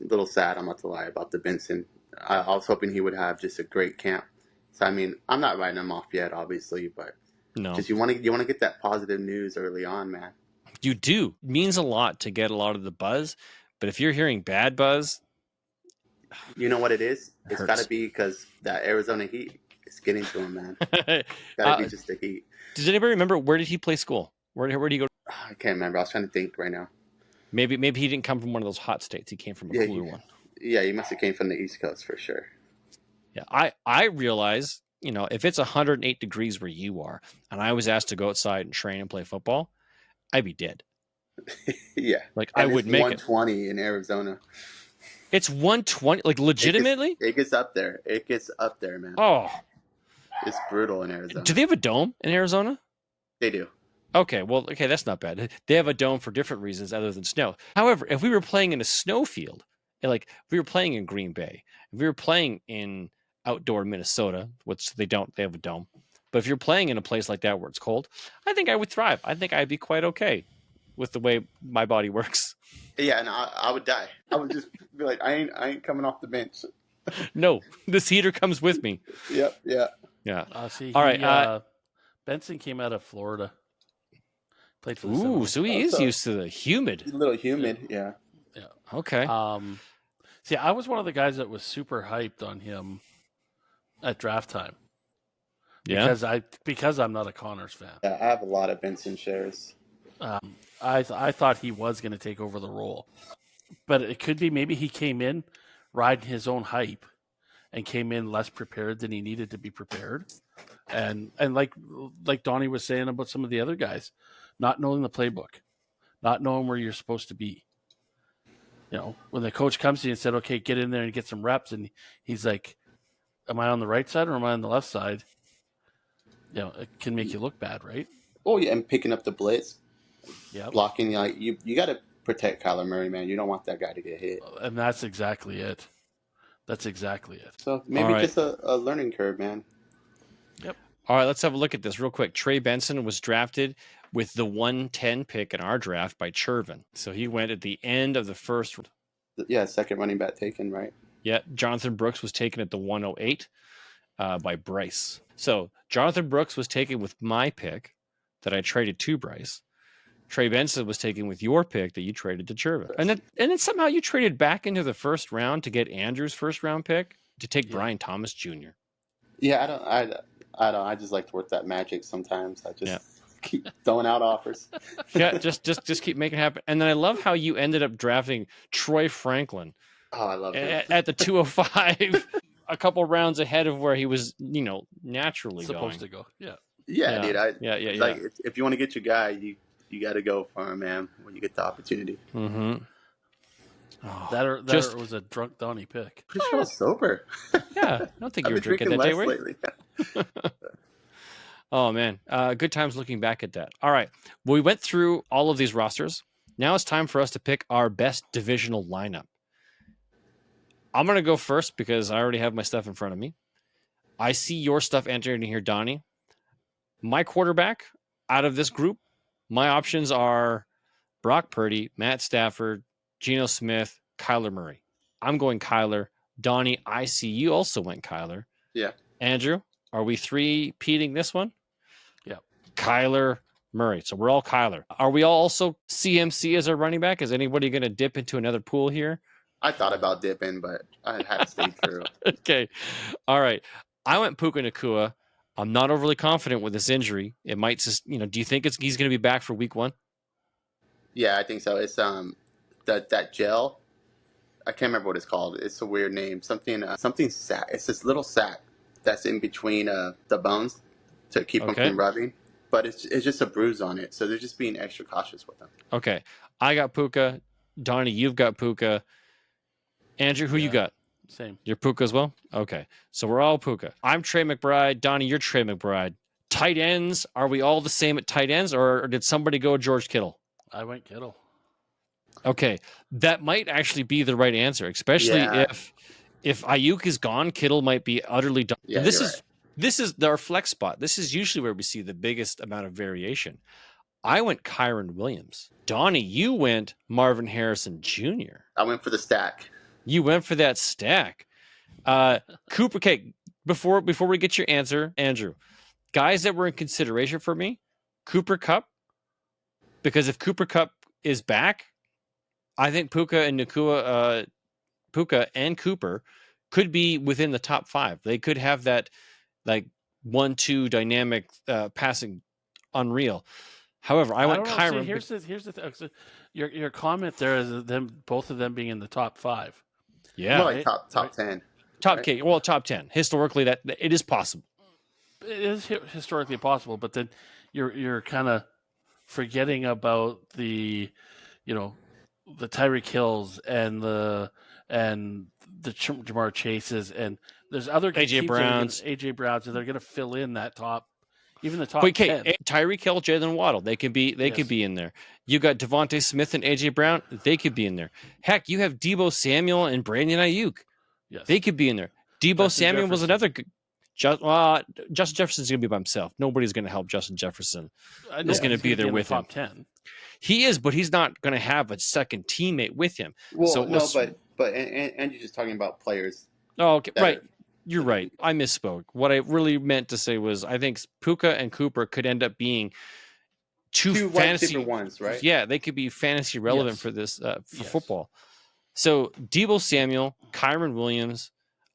little sad, I'm not to lie, about the Benson. I was hoping he would have just a great camp. So, I mean, I'm not writing him off yet, obviously, but no, just you want to get that positive news early on, man. You do. It means a lot to get a lot of the buzz. But if you're hearing bad buzz, you know what it is? It's got to be because that Arizona heat is getting to him, man. Got to be just the heat. Does anybody remember where did he play school? Where did he go? I can't remember. I was trying to think right now. Maybe he didn't come from one of those hot states. He came from a cooler one. Yeah, he must have came from the East Coast for sure. Yeah, I realize if it's 108 degrees where you are, and I was asked to go outside and train and play football, I'd be dead. Yeah. Like And I would it's make it. 120 in Arizona. It's 120, like legitimately. It gets up there. It gets up there, man. Oh, It's brutal in Arizona. do they have a dome in Arizona? They do. Okay, that's not bad. They have a dome for different reasons other than snow. However, if we were playing in a snow field, like if we were playing in Green Bay, if we were playing in outdoor Minnesota, which they don't, they have a dome. But if you're playing in a place like that where it's cold, I think I would thrive. I think I'd be quite okay with the way my body works. Yeah, and I would die. I would just be like, I ain't coming off the bench. No, this heater comes with me. Yep. Yeah. Yeah. See, All right. Benson came out of Florida. Played for the Ooh, Seminoles. so he is used to the humid. A little humid. Yeah. Okay. See, I was one of the guys that was super hyped on him at draft time. Yeah. Because I'm not a Connors fan. Yeah, I have a lot of Benson shares. I thought he was going to take over the role, but it could be maybe he came in riding his own hype and came in less prepared than he needed to be prepared, and like Donnie was saying about some of the other guys, not knowing the playbook, not knowing where you're supposed to be. When the coach comes to you and said, "Okay, get in there and get some reps," and he's like, "Am I on the right side or am I on the left side?" It can make you look bad, right? Oh yeah, and picking up the blitz. Yeah, Blocking, like you got to protect Kyler Murray, man. You don't want that guy to get hit. And that's exactly it. So maybe right. just a learning curve, man. Yep. All right, let's have a look at this real quick. Trey Benson was drafted with the 110 pick in our draft by Chervin. So he went at the end of the first. Yeah, second running back taken, right? Yeah, Jonathan Brooks was taken at the 108 by Bryce. So Jonathan Brooks was taken with my pick that I traded to Bryce. Trey Benson was taken with your pick that you traded to Chervin. And then somehow you traded back into the first round to get Andrew's first round pick to take Brian Thomas Jr. Yeah, I don't. I just like to work that magic sometimes. I just keep throwing out offers. Yeah, just keep making it happen. And then I love how you ended up drafting Troy Franklin. Oh, I love it. At the 205, a couple rounds ahead of where he was, naturally Supposed going. to go. Yeah. Yeah, dude. Yeah. Like, if you want to get your guy, you got to go for him, man, when you get the opportunity. Mm-hmm. Oh, that was a drunk Donnie pick. Pretty sure I was sober. Yeah, I don't think you were drinking that day, right? Oh, man. Good times looking back at that. All right. Well, we went through all of these rosters. Now it's time for us to pick our best divisional lineup. I'm going to go first because I already have my stuff in front of me. I see your stuff entered in here, Donnie. My quarterback out of this group, my options are Brock Purdy, Matt Stafford, Geno Smith, Kyler Murray. I'm going Kyler. Donnie, I see you also went Kyler. Yeah. Andrew, are we three-peating this one? Yeah. Kyler Murray. So we're all Kyler. Are we all also CMC as our running back? Is anybody going to dip into another pool here? I thought about dipping, but I had to stay true. Okay. All right. I went Puka Nacua. I'm not overly confident with this injury. It might just, do you think he's going to be back for week 1? Yeah, I think so. It's that gel. I can't remember what it's called. It's a weird name. Something sack. It's this little sack that's in between the bones to keep them from rubbing. But it's just a bruise on it. So they're just being extra cautious with them. Okay. I got Puka. Donnie, you've got Puka. Andrew, who you got? Same. You're Puka as well? Okay. So we're all Puka. I'm Trey McBride. Donnie, you're Trey McBride. Tight ends, are we all the same at tight ends, or did somebody go George Kittle? I went Kittle. Okay. That might actually be the right answer, especially if Ayuk is gone, Kittle might be utterly done. Yeah, This is our flex spot. This is usually where we see the biggest amount of variation. I went Kyron Williams. Donnie, you went Marvin Harrison Jr. I went for the stack. You went for that stack. Cooper, okay, before we get your answer, Andrew, guys that were in consideration for me, Cooper Kupp, because if Cooper Kupp is back, I think Puka and Cooper could be within the top 5. They could have that like 1-2 dynamic passing unreal. However, I went Kyron. Here's the thing. Your comment there is both of them being in the top 5. Yeah, more like top 10. Top 10. Historically, that it is possible. it is historically possible, but then you're kind of forgetting about the Tyreek Hills and the Jamar Chases, and there's other AJ Browns, AJ Browns, and they're going to fill in that top, even the top Wait, 10. Tyreek Hill, Jalen Waddle, they could be in there. You got Devontae Smith and AJ Brown, they could be in there. Heck, you have Deebo Samuel and Brandon Ayuk, they could be in there. Deebo Samuel was another good. Justin Jefferson's going to be by himself. Nobody's going to help Justin Jefferson. He's going to be there with him. Top 10. He is, but he's not going to have a second teammate with him. Well, and you're just talking about players. Oh, okay, right. You're right. I misspoke. What I really meant to say was I think Puka and Cooper could end up being two fantasy ones, right? Yeah, they could be fantasy relevant for this football. So Deebo Samuel, Kyron Williams.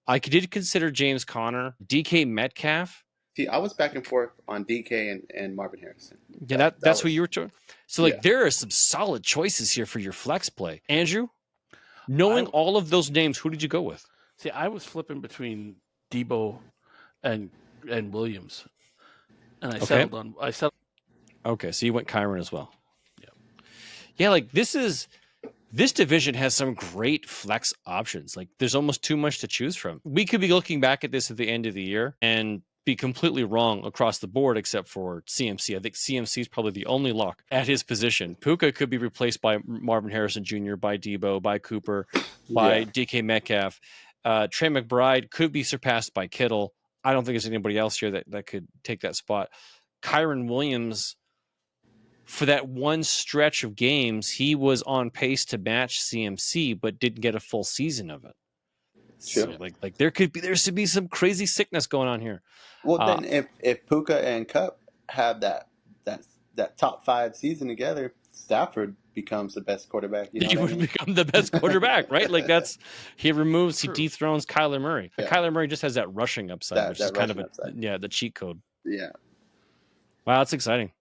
I did consider James Conner, DK Metcalf. See, I was back and forth on DK and Marvin Harrison. Yeah, that's what you were doing. So, there are some solid choices here for your flex play. Andrew, knowing all of those names, who did you go with? See, I was flipping between Deebo and Williams, and I settled on. Okay, so you went Kyron as well. Yeah. This division has some great flex options. Like, there's almost too much to choose from. We could be looking back at this at the end of the year and be completely wrong across the board, except for CMC. I think CMC is probably the only lock at his position. Puka could be replaced by Marvin Harrison Jr., by Deebo, by Cooper, by DK Metcalf. Trey McBride could be surpassed by Kittle. I don't think there's anybody else here that could take that spot. Kyron Williams, for that one stretch of games, he was on pace to match CMC, but didn't get a full season of it. Sure. So there should be some crazy sickness going on here. Well, then if Puka and Kupp have that top 5 season together, Stafford becomes the best quarterback. He would become the best quarterback, right? He dethrones Kyler Murray. Yeah. Kyler Murray just has that rushing upside, which is kind of the cheat code. Yeah. Wow, that's exciting.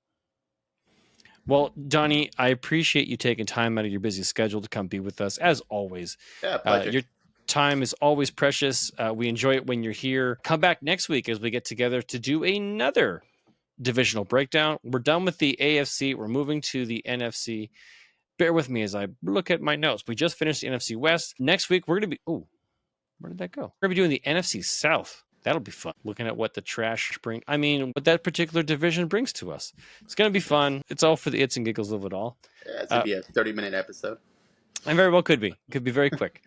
Well, Donnie, I appreciate you taking time out of your busy schedule to come be with us, as always. Yeah, pleasure. Your time is always precious. We enjoy it when you're here. Come back next week as we get together to do another divisional breakdown. We're done with the AFC. We're moving to the NFC. Bear with me as I look at my notes. We just finished the NFC West. Next week, we're going to be... Oh, where did that go? We're going to be doing the NFC South. That'll be fun. Looking at what what that particular division brings to us. It's going to be fun. It's all for the its and giggles of it all. Yeah, it's going to be a 30-minute episode. And very well could be. Could be very quick.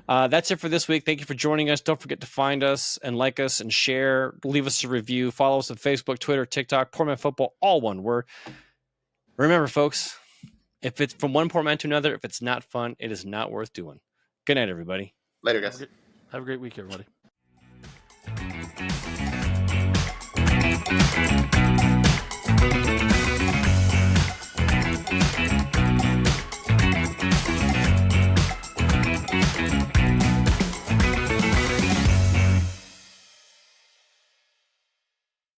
That's it for this week. Thank you for joining us. Don't forget to find us and like us and share. Leave us a review. Follow us on Facebook, Twitter, TikTok, Poor Man Football, all one word. Remember, folks, if it's from one poor man to another, if it's not fun, it is not worth doing. Good night, everybody. Later, guys. Have a great week, everybody.